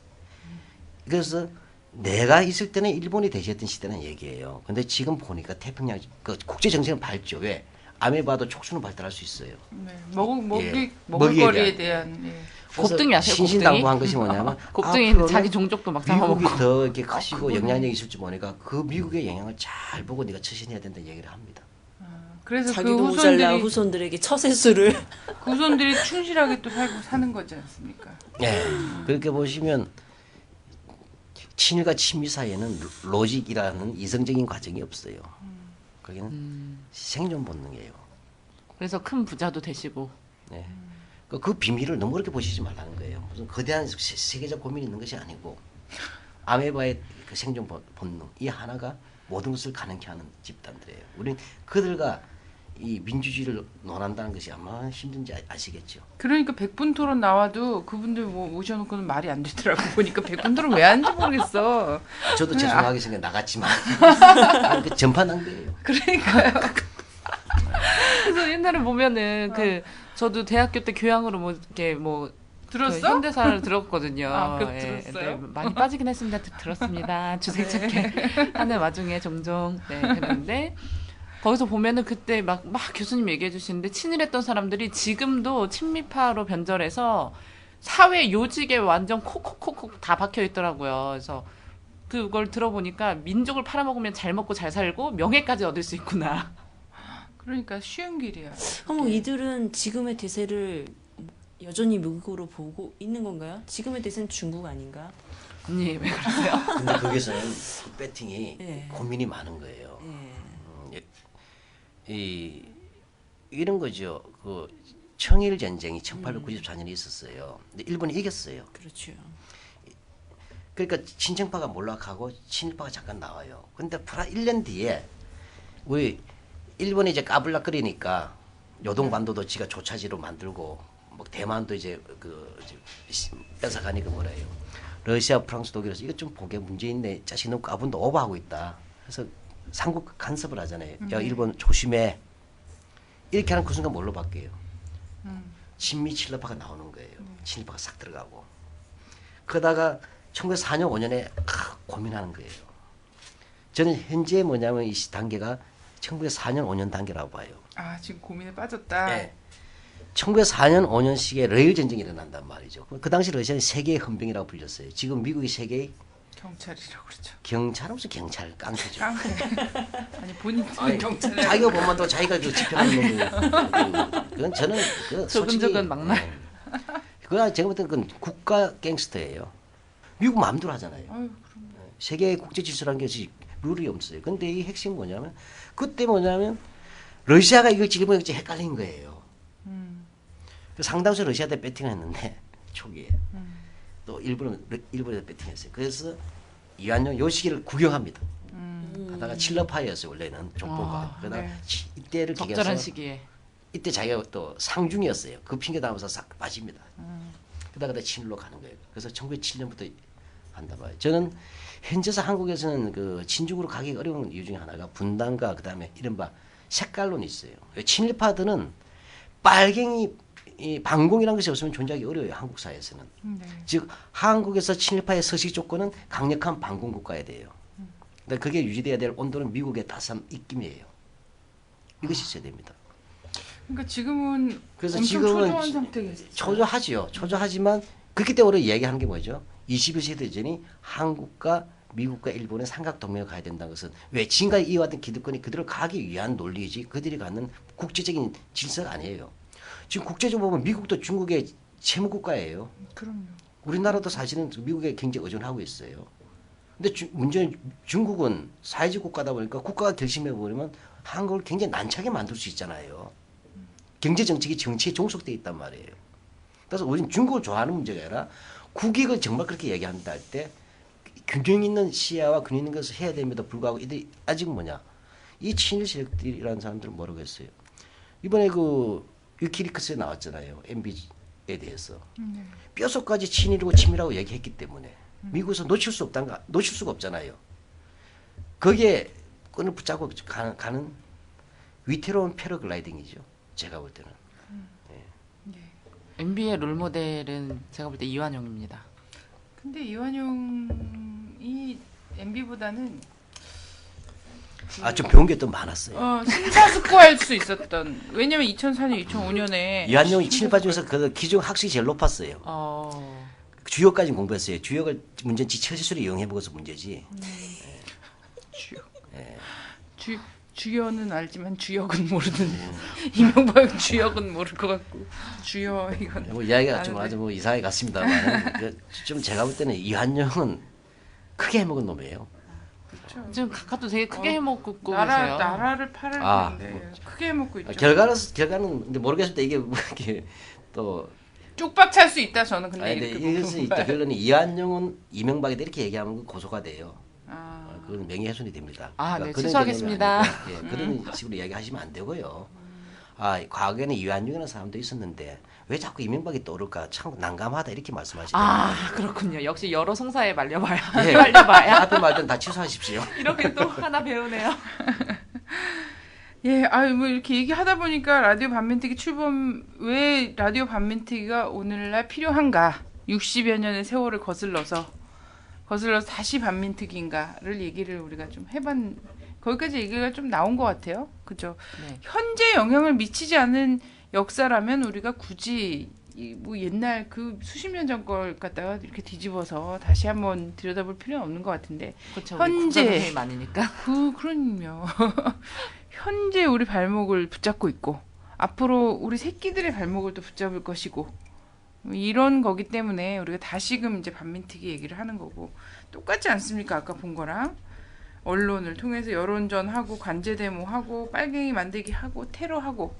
그래서 내가 있을 때는 일본이 대제했던 시대는 얘기예요. 근데 지금 보니까 태평양 그 국제 정세는 밝죠. 왜? 아메바도 촉수는 발달할 수 있어요. 네. 예. 먹을거리에 대한 예. 곱등이 아세요? 신신당부한 것이 뭐냐면 곱등이 앞으로는 자기 종족도 막 미국이 잡아먹고. 더 이렇게 크시고 영향력이 있을지 모르니까 그 미국의 영향을 잘 보고 네가 처신해야 된다는 얘기를 합니다. 그래서 자기도 그 모자라 후손들에게 처세수를 그 후손들이 충실하게 또 살고 사는 거지 않습니까? 네. 그렇게 보시면 친일과 친미 사이에는 로직이라는 이성적인 과정이 없어요. 거기는 생존 본능이에요. 그래서 큰 부자도 되시고. 네. 그 비밀을 너무 그렇게 보시지 말라는 거예요. 무슨 거대한 세계적 고민이 있는 것이 아니고 아메바의 그 생존 본능 이 하나가 모든 것을 가능케 하는 집단들이에요. 우리는 그들과 이 민주주의를 논한다는 것이 아마 힘든지 아시겠죠. 그러니까 백분 토론 나와도 그분들 뭐 모셔놓고는 말이 안 되더라고. 보니까 백분 토론 왜 하는지 모르겠어. 저도 죄송하게 생겨 나갔지만 그 전파 낭비예요. 그러니까요. 그래서 옛날에 보면은 그 저도 대학교 때 교양으로 뭐 이렇게 뭐 들었어? 그 현대사를 들었거든요. 아, 그거 들었어요? 많이 빠지긴 했습니다. 들었습니다. 주색적게 하는 와중에 종종 그랬는데 거기서 보면은 그때 막 교수님 얘기해 주시는데 친일했던 사람들이 지금도 친미파로 변절해서 사회 요직에 완전 콕콕콕콕 다 박혀 있더라고요. 그래서 그걸 들어보니까 민족을 팔아먹으면 잘 먹고 잘 살고 명예까지 얻을 수 있구나. 그러니까 쉬운 길이야. 그럼 이들은 지금의 대세를 여전히 미국으로 보고 있는 건가요? 지금의 대세는 중국 아닌가? 언니 왜 그러세요? 근데 거기서는 그 배팅이 네. 고민이 많은 거예요. 예. 이런 거죠. 그 청일 전쟁이 1894년에 있었어요. 근데 일본이 이겼어요. 그렇죠. 그러니까 친정파가 몰락하고 친일파가 잠깐 나와요. 근데 1년 뒤에 우리 일본이 이제 까불락거리니까 요동반도도 지가 조차지로 만들고 뭐 대만도 이제 뺏어가니까 뭐래요. 러시아, 프랑스, 독일에서 이거 좀 보게 문제 있네. 자식 너무 까분도 오버하고 있다. 그래서 삼국 간섭을 하잖아요. 야 일본 조심해. 이렇게 하는 그 순간 뭘로 바뀌어요? 친미 친러파가 나오는 거예요. 친일파가 싹 들어가고. 그러다가 1904년 5년에 고민하는 거예요. 저는 현재 뭐냐면 이 단계가 1904년 5년 단계라고 봐요. 아 지금 고민에 빠졌다. 네. 1904년 5년씩에 러일 전쟁이 일어난단 말이죠. 그 당시 러시아는 세계의 헌병이라고 불렸어요. 지금 미국이 세계의 경찰이라고 그러죠. 경찰하면서 경찰 깡패죠. 깡패. 아니 본인은 아니, 경찰이 자기가 보면 또 자기가 그 집행하는 놈이 그건 저는 그 솔직히 조근조근 막말. 그건 제가 볼 때는 그건 국가 갱스터예요. 미국 마음대로 하잖아요. 아유, 세계 국제 질서라는 게 룰이 없어요. 근데 이 핵심 뭐냐면 그때 뭐냐면 러시아가 이걸 일본이 이제 헷갈린 거예요. 상당수 러시아한테 배팅을 했는데 초기에 또 일본에서 배팅했어요. 그래서 이완용 요 시기를 구경합니다. 하다가 칠러파이였어요. 원래는 족보가. 그러다가 네. 이때를 적절한 기계해서 시기에. 이때 자기가 또 상중이었어요. 그 핑계 담아서 싹 빠집니다. 그러다가 친일로 가는 거예요. 그래서 1907년부터 한다 봐요. 저는 현재서 한국에서는 그 친중으로 가기 어려운 이유 중에 하나가 분단과 그다음에 이른바 색깔론이 있어요. 친일파들은 빨갱이 이 반공이라는 것이 없으면 존재하기 어려워요. 한국 사회에서는. 네. 즉 한국에서 친일파의 서식 조건은 강력한 반공 국가에 돼요. 근데 그게 유지돼야 될 온도는 미국의 따스한 입김이에요. 이것이 있어야 됩니다. 그러니까 지금은 그래서 엄청 지금은 초조한 상태겠어요. 초조하지요. 초조하지만 그렇기 때문에 우리가 이야기하는 게 뭐죠? 21세기 대전이 한국과 미국과 일본의 삼각 동맹을 가야 된다는 것은 왜 지금까지 이어왔던 기득권이 그대로 가기 위한 논리이지 그들이 갖는 국제적인 질서가 아니에요. 지금 국제적으로 보면 미국도 중국의 채무국가예요. 그럼요. 우리나라도 사실은 미국에 굉장히 의존하고 있어요. 근데 문제는 중국은 사회주의 국가다 보니까 국가가 결심해버리면 한국을 굉장히 난처하게 만들 수 있잖아요. 경제정책이 정치에 종속되어 있단 말이에요. 그래서 우리는 중국을 좋아하는 문제가 아니라 국익을 정말 그렇게 얘기한다 할 때 균형 있는 시야와 균형 있는 것을 해야 됩니다. 불구하고 이들이 아직 뭐냐. 이 친일 세력들이라는 사람들은 뭐라고 했어요. 이번에 그 위키리크스에 나왔잖아요. MB에 대해서. 뼛속까지 친일이고 친미라고 얘기했기 때문에 미국에서 놓칠 수가 없잖아요. 거기에 끈을 붙잡고 가는 위태로운 패러글라이딩이죠. 제가 볼 때는. MB의 롤모델은 제가 볼 때 이완용입니다. 근데 이완용이 MB보다는 좀 배운 게 또 많았어요. 심사숙고할 수 있었던. 왜냐면 2004년, 2005년에 이완용이 친일파 중에서 그 기중 학식이 제일 높았어요. 주역까지 공부했어요. 주역을 문제는 지처시술을 이용해보고서 문제지. 주여는 알지만 주역은 모르는 이명박은 주역은 모를 것 같고 주여 이건 뭐 이야기가 좀 아주 뭐 이상하게 갔습니다만 좀 제가 볼 때는 이완용은 크게 해먹은 놈이에요. 그렇죠. 지금 각하도 되게 크게 해먹고 계세요. 나라를 팔을 텐데 크게 해먹고 있죠. 결과는 근데 모르겠습니다. 이게 뭐 이렇게 또 쪽박 찰 수 있다 저는 근데 근데 이렇게 이것은 있다. 결론은 이완용은 이명박에 이렇게 얘기하면 고소가 돼요. 아, 그건 명예훼손이 됩니다. 네, 그런 취소하겠습니다. 개념이 아니고, 그런 식으로 이야기하시면 안 되고요. 과거에는 이완용이라는 사람도 있었는데 왜 자꾸 이명박이 떠오를까 참 난감하다 이렇게 말씀하시더라고요. 그렇군요. 역시 여러 송사에 말려봐야. 예. 말려봐야. 앞에 말든 다 취소하십시오. 이렇게 또 하나 배우네요. 예, 뭐 이렇게 얘기하다 보니까 라디오 반민특위 출범, 왜 라디오 반민특위가 오늘날 필요한가? 60여 년의 세월을 거슬러서 다시 반민특위인가를 얘기를 우리가 좀 거기까지 얘기가 좀 나온 것 같아요. 그죠? 네. 현재 영향을 미치지 않은 역사라면 우리가 굳이 뭐 옛날 그 수십 년 전 걸 갖다가 이렇게 뒤집어서 다시 한번 들여다볼 필요는 없는 것 같은데 그렇죠. 현재- 선생님이 많으니까. 그럼요. 현재 우리 발목을 붙잡고 있고 앞으로 우리 새끼들의 발목을 또 붙잡을 것이고 이런 거기 때문에 우리가 다시금 이제 반민특위 얘기를 하는 거고 똑같지 않습니까? 아까 본 거랑 언론을 통해서 여론전하고 관제데모하고 빨갱이 만들기 하고 테러하고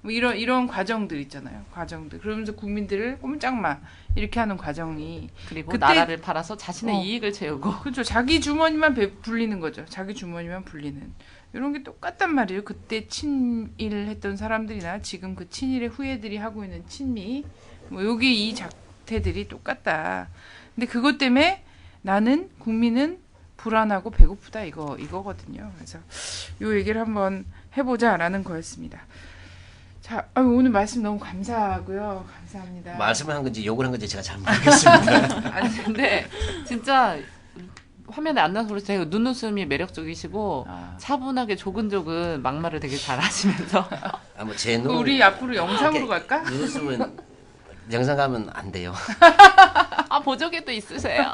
뭐 이런 과정들 있잖아요. 과정들 그러면서 국민들을 꼼짝마 이렇게 하는 과정이 그리고 그때- 나라를 팔아서 자신의 어. 이익을 채우고. 그렇죠. 자기 주머니만 불리는 거죠. 자기 주머니만 불리는. 이런 게 똑같단 말이에요. 그때 친일했던 사람들이나 지금 그 친일의 후예들이 하고 있는 친미. 뭐 여기 이 작태들이 똑같다. 근데 그것 때문에 나는 국민은 불안하고 배고프다 이거거든요. 그래서 요 얘기를 한번 해보자라는 거였습니다. 자, 오늘 말씀 너무 감사하고요. 감사합니다. 말씀을 한 건지 욕을 한 건지 제가 잘 모르겠습니다. 아니 근데 진짜 화면에 안 나서 그렇지 눈웃음이 매력적이시고 아. 차분하게 조근조근 막말을 되게 잘하시면서 아마 제 눈, 우리 앞으로 영상으로 이렇게 갈까? 눈웃음은 영상 가면 안 돼요. 아 보조개도 있으세요.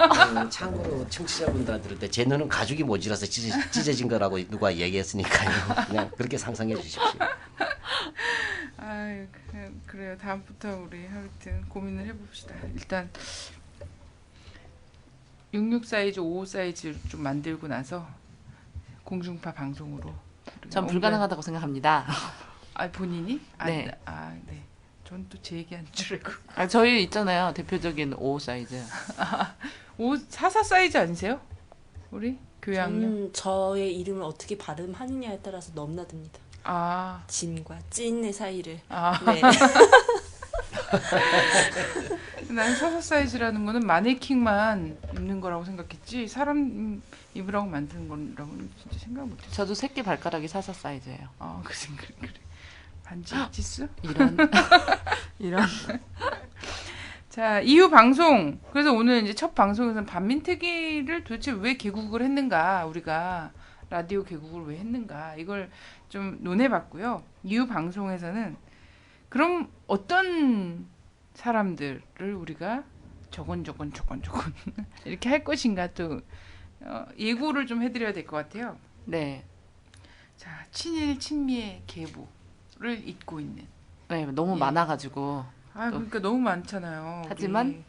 참고로 청취자분들한테 들을 때 제 눈은 가죽이 모자라서 찢어진 거라고 누가 얘기했으니까요. 그냥 그렇게 상상해 주십시오. 아유, 그래요. 다음부터 우리 하여튼 고민을 해봅시다. 일단 66 사이즈, 55 사이즈 좀 만들고 나서 공중파 방송으로. 전 불가능하다고 생각합니다. 아 본인이? 네. 네. 전 또 제 얘기한 줄 알고. 아, 저희 있잖아요. 대표적인 55 사이즈. 44 사이즈 아니세요? 우리 교양요. 저의 이름을 어떻게 발음하느냐에 따라서 넘나듭니다. 아, 진과 찐의 사이를. 아. 네. 난 44 사이즈라는 거는 마네킹만 입는 거라고 생각했지 사람 입으라고 만드는 거라고는 진짜 생각 못했어. 저도 새끼 발가락이 44 사이즈예요. 아, 그래. 반지 지수? 이런 이런. 자, 이후 방송. 그래서 오늘 이제 첫 방송에서는 반민특위를 도대체 왜 개국을 했는가, 우리가 라디오 개국을 왜 했는가, 이걸 좀 논해봤고요. 이후 방송에서는 그럼 어떤 사람들을 우리가 저건 이렇게 할 것인가 또 예고를 좀 해드려야 될 것 같아요. 네. 자, 친일 친미의 계보를 잇고 있는. 네, 너무 예. 많아가지고. 그러니까 너무 많잖아요. 하지만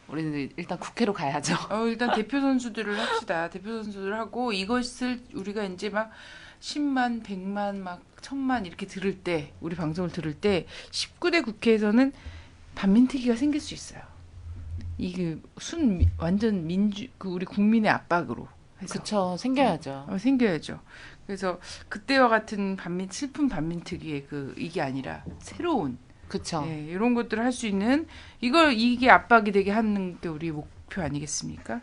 우리는 일단 국회로 가야죠. 일단 대표 선수들을 합시다. 대표 선수들 하고 이것을 우리가 이제 막 10만, 100만, 막 1000만 이렇게 들을 때, 우리 방송을 들을 때 19대 국회에서는 반민특위가 생길 수 있어요. 이게 완전 우리 국민의 압박으로 해서. 그쵸, 생겨야죠. 생겨야죠. 그래서 그때와 같은 슬픈 반민특위의 이게 아니라 새로운 그쵸. 네, 이런 것들을 할 수 있는 이게 압박이 되게 하는 게 우리 목표 아니겠습니까?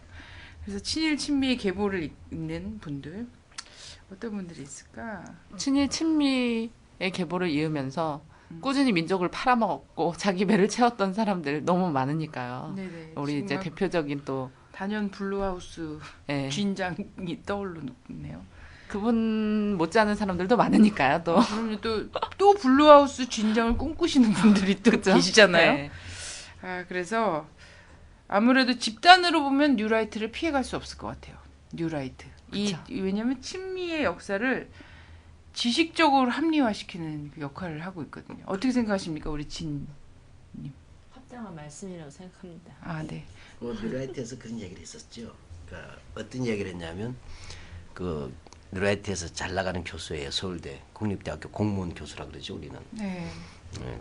그래서 친일 친미의 계보를 잇는 분들 어떤 분들이 있을까? 친일 친미의 계보를 이으면서 꾸준히 민족을 팔아먹었고 자기 배를 채웠던 사람들 너무 많으니까요. 네네. 우리 이제 정말 대표적인 또 단연 블루하우스 예, 주인장이 떠오르네요. 그분 못지않은 사람들도 많으니까요. 또 그러면 또 블루하우스 주인장을 꿈꾸시는 분들이 또 그쵸? 계시잖아요. 네. 그래서 아무래도 집단으로 보면 뉴라이트를 피해갈 수 없을 것 같아요. 뉴라이트. 그쵸. 왜냐하면 친미의 역사를 지식적으로 합리화시키는 역할을 하고 있거든요. 어떻게 생각하십니까, 우리 진? 합당한 말씀이라고 생각합니다. 네. 뉴라이트에서 그런 얘기를 했었죠. 그러니까 어떤 얘기를 했냐면 뉴라이트에서 잘 나가는 교수예요. 서울대 국립대학교 공무원 교수라 그러죠, 우리는. 네. 네,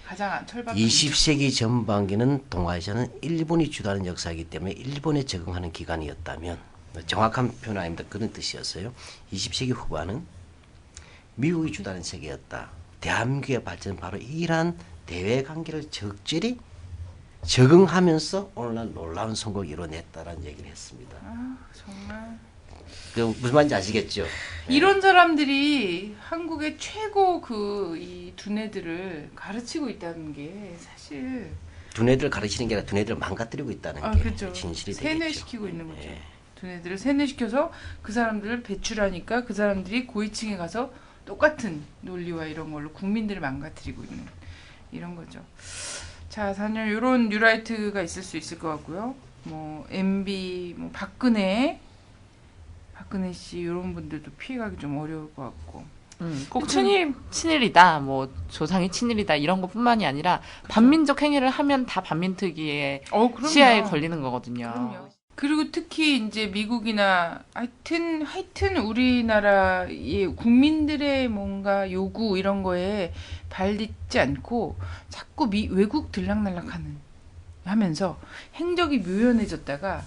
가장 철박. 20세기 전반기는 동아시아는 일본이 주도하는 역사이기 때문에 일본에 적응하는 기간이었다면, 정확한 표현 아닙니다. 그런 뜻이었어요. 20세기 후반은 미국이 주도하는 세계였다. 대한민국의 발전은 바로 이러한 대외 관계를 적절히 적응하면서 오늘날 놀라운 성공을 이뤄냈다라는 얘기를 했습니다. 정말. 그 무슨 말인지 아시겠죠? 이런 사람들이 한국의 최고 이 두뇌들을 가르치고 있다는 게 사실 두뇌들을 가르치는 게 아니라 두뇌들을 망가뜨리고 있다는 게 그렇죠. 진실이 되겠죠. 세뇌시키고 있는 거죠. 예. 두뇌들을 세뇌시켜서 그 사람들을 배출하니까 그 사람들이 고위층에 가서 똑같은 논리와 이런 걸로 국민들을 망가뜨리고 있는 이런 거죠. 자, 사실 이런 뉴라이트가 있을 수 있을 것 같고요. 뭐 MB, 뭐 박근혜 씨 이런 분들도 피해가기 좀 어려울 것 같고. 꼭 친일이다, 뭐 조상이 친일이다 이런 것뿐만이 아니라 반민족 행위를 하면 다 반민특위의 그럼요. 시야에 걸리는 거거든요. 그럼요. 그리고 특히 이제 미국이나 하여튼 우리나라의 국민들의 뭔가 요구 이런 거에 발딛지 않고 자꾸 외국 들락날락하는 하면서 행적이 묘연해졌다가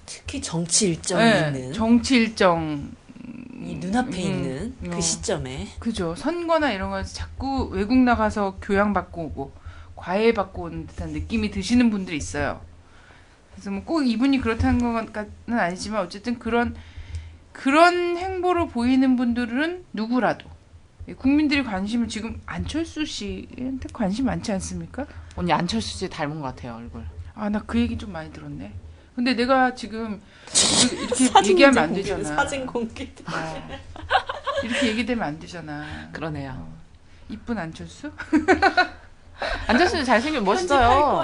특히 정치 일정이 있는 정치 일정 이 눈앞에 있는 그 시점에 그죠. 선거나 이런 거에서 자꾸 외국 나가서 교양받고 오고 과외받고 오는 듯한 느낌이 드시는 분들이 있어요. 그래서 뭐 꼭 이분이 그렇다는 것은 아니지만 어쨌든 그런 행보로 보이는 분들은 누구라도 국민들이 관심을 지금 안철수 씨한테 관심 많지 않습니까? 언니 안철수 씨 닮은 것 같아요, 얼굴. 나 그 얘기 좀 많이 들었네. 근데 내가 지금 이렇게 얘기하면 안 되잖아. 사진 공개. 이렇게 얘기되면 안 되잖아. 그러네요. 이쁜 안철수? 안철수 잘생긴 멋있어요.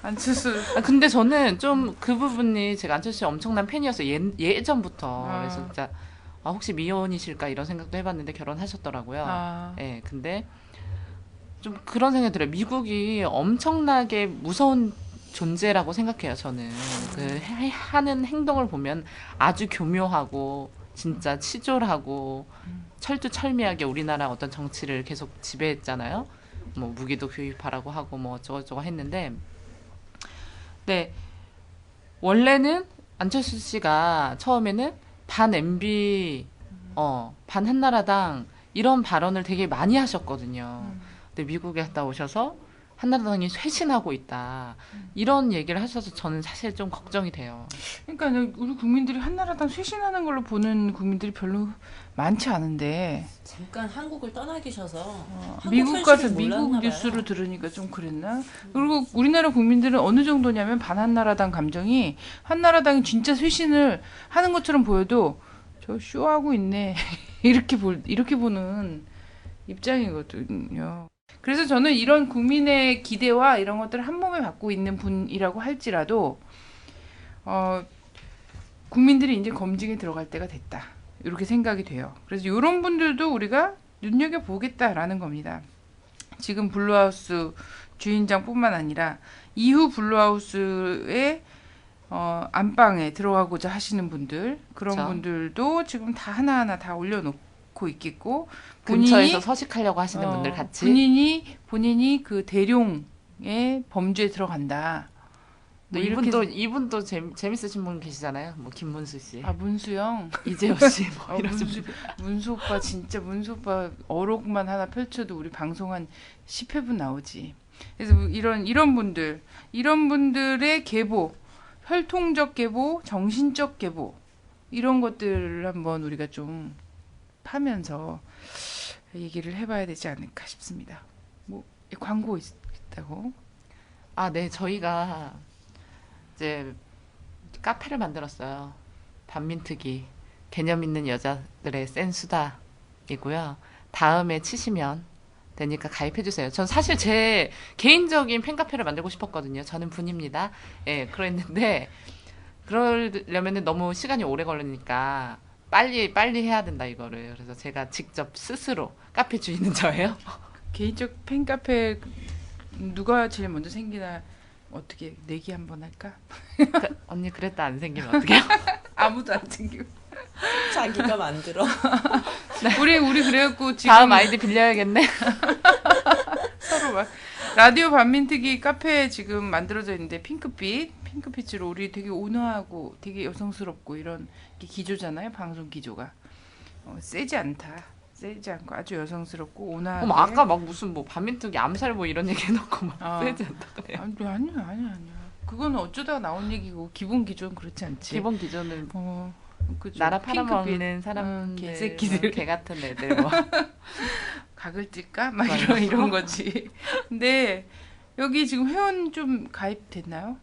안철수. 근데 저는 좀 그 부분이 제가 안철수 씨 엄청난 팬이었어요. 예전부터. 그래서 진짜 혹시 미혼이실까 이런 생각도 해봤는데 결혼하셨더라고요. 예, 근데 좀 그런 생각이 들어요. 미국이 엄청나게 무서운 존재라고 생각해요. 저는 그 하는 행동을 보면 아주 교묘하고 진짜 치졸하고 철두철미하게 우리나라 어떤 정치를 계속 지배했잖아요. 뭐 무기도 구입하라고 하고 뭐 어쩌고저쩌고 했는데, 네, 원래는 안철수 씨가 처음에는 반 MB, 반 한나라당 이런 발언을 되게 많이 하셨거든요. 근데 미국에 갔다 오셔서 한나라당이 쇄신하고 있다 이런 얘기를 하셔서 저는 사실 좀 걱정이 돼요. 그러니까 우리 국민들이 한나라당 쇄신하는 걸로 보는 국민들이 별로 많지 않은데 잠깐 한국을 떠나 계셔서 미국 가서 미국 뉴스를 들으니까 좀 그랬나? 그리고 우리나라 국민들은 어느 정도냐면 반한나라당 감정이 한나라당이 진짜 쇄신을 하는 것처럼 보여도 저 쇼하고 있네 이렇게 보는 입장이거든요. 그래서 저는 이런 국민의 기대와 이런 것들을 한 몸에 갖고 있는 분이라고 할지라도 국민들이 이제 검증에 들어갈 때가 됐다. 이렇게 생각이 돼요. 그래서 이런 분들도 우리가 눈여겨보겠다라는 겁니다. 지금 블루하우스 주인장뿐만 아니라 이후 블루하우스의 안방에 들어가고자 하시는 분들 그런 그렇죠. 분들도 지금 다 하나하나 다 올려놓고 있겠고 근처에서 서식하려고 하시는 분들 같이 본인이 그 대룡의 범죄에 들어간다. 뭐 이분도 재밌으신 분 계시잖아요. 뭐 김문수 씨, 문수영, 이재호 씨, 뭐 이런 문수 오빠 진짜 문수 오빠 어록만 하나 펼쳐도 우리 방송 한 10회분 나오지. 그래서 이런 분들의 계보, 혈통적 계보, 정신적 계보 이런 것들을 한번 우리가 좀 파면서 얘기를 해봐야 되지 않을까 싶습니다. 뭐 광고 있다고? 네, 저희가 이제 카페를 만들었어요. 반민특위 개념 있는 여자들의 센 수다이고요. 다음에 치시면 되니까 가입해주세요. 전 사실 제 개인적인 팬카페를 만들고 싶었거든요. 저는 분입니다. 예, 그랬는데 그러려면 너무 시간이 오래 걸리니까 빨리 해야 된다 이거를. 그래서 제가 직접 스스로 카페 주인은 저예요. 개인적 팬카페 누가 제일 먼저 생기나 어떻게 내기 한번 할까? 언니 그랬다 안 생기면 어떡해요? 아무도 안 생기고 자기가 만들어. 우리 그래갖고 지금 다음 아이디 빌려야겠네. 서로 막 라디오 반민특위 카페 지금 만들어져 있는데 핑크빛으로 우리 되게 온화하고 되게 여성스럽고 이런 게 기조잖아요. 방송 기조가 세지 않고 아주 여성스럽고 온화하게. 아까 막 무슨 뭐 반민특위 암살 뭐 이런 얘기 해놓고 막 세지 않다고요. 아니야. 그거는 어쩌다가 나온 얘기고 기본 기조는 그렇지 않지. 기본 기조는 그죠. 나라 핑크빛. 팔아먹는 사람들, 개새끼들. 개 같은 애들 뭐. 각을 찔까? 막 이런 거지. 근데 여기 지금 회원 좀 가입됐나요?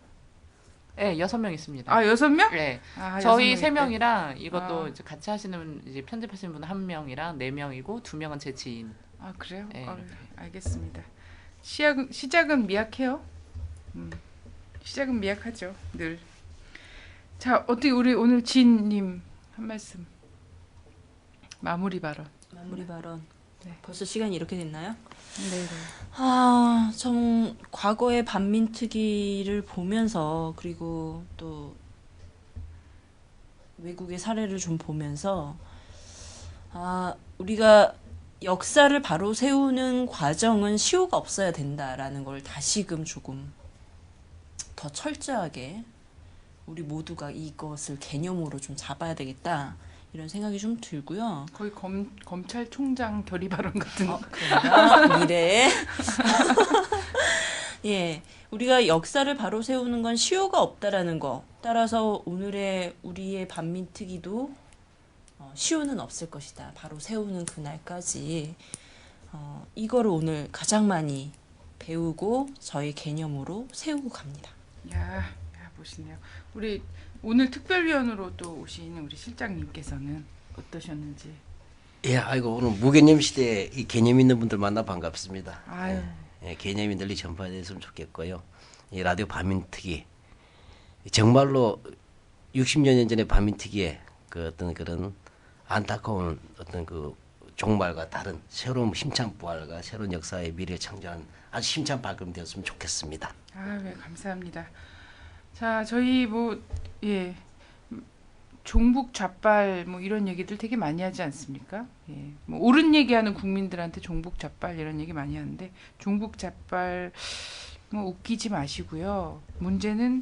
네, 6명 있습니다. 아, 6명? 네. 아, 저희 6명 있대. 3명이랑 이것도 아. 이제 같이 하시는 이제 편집하시는 분 1명이랑 4명이고 2명은 제 지인. 아, 그래요? 네, 아, 이렇게. 알겠습니다. 시작은 미약해요. 시작은 미약하죠. 늘. 자, 어떻게 우리 오늘 지인님 한 말씀. 마무리 발언. 마무리 발언. 네. 벌써 시간이 이렇게 됐나요? 네. 전 과거의 반민특위를 보면서 그리고 또 외국의 사례를 좀 보면서 우리가 역사를 바로 세우는 과정은 시효가 없어야 된다라는 걸 다시금 조금 더 철저하게 우리 모두가 이것을 개념으로 좀 잡아야 되겠다 이런 생각이 좀 들고요. 거의 검찰총장 결의 발언 같은. 그런가? 미래에. 예, 우리가 역사를 바로 세우는 건 시효가 없다라는 거. 따라서 오늘의 우리의 반민특위도 시효는 없을 것이다. 바로 세우는 그날까지 이거를 오늘 가장 많이 배우고 저희 개념으로 세우고 갑니다. 야, 보시네요. 우리 오늘 특별위원으로 또 오신 우리 실장님께서는 어떠셨는지. 예, 아이고 오늘 무개념 시대에 이 개념 있는 분들 만나 반갑습니다. 아유. 예, 개념이 널리 전파됐으면 좋겠고요. 이 라디오 반민특위 정말로 60여 년 전에 반민특위의 그 어떤 그런 안타까운 어떤 그 종말과 다른 새로운 힘찬 부활과 새로운 역사의 미래를 창조하는 아주 힘찬 발걸음 되었으면 좋겠습니다. 아, 네, 감사합니다. 자, 저희 종북 좌빨 뭐 이런 얘기들 되게 많이 하지 않습니까? 예. 뭐 옳은 얘기하는 국민들한테 종북 좌빨 이런 얘기 많이 하는데 종북 좌빨 뭐 웃기지 마시고요. 문제는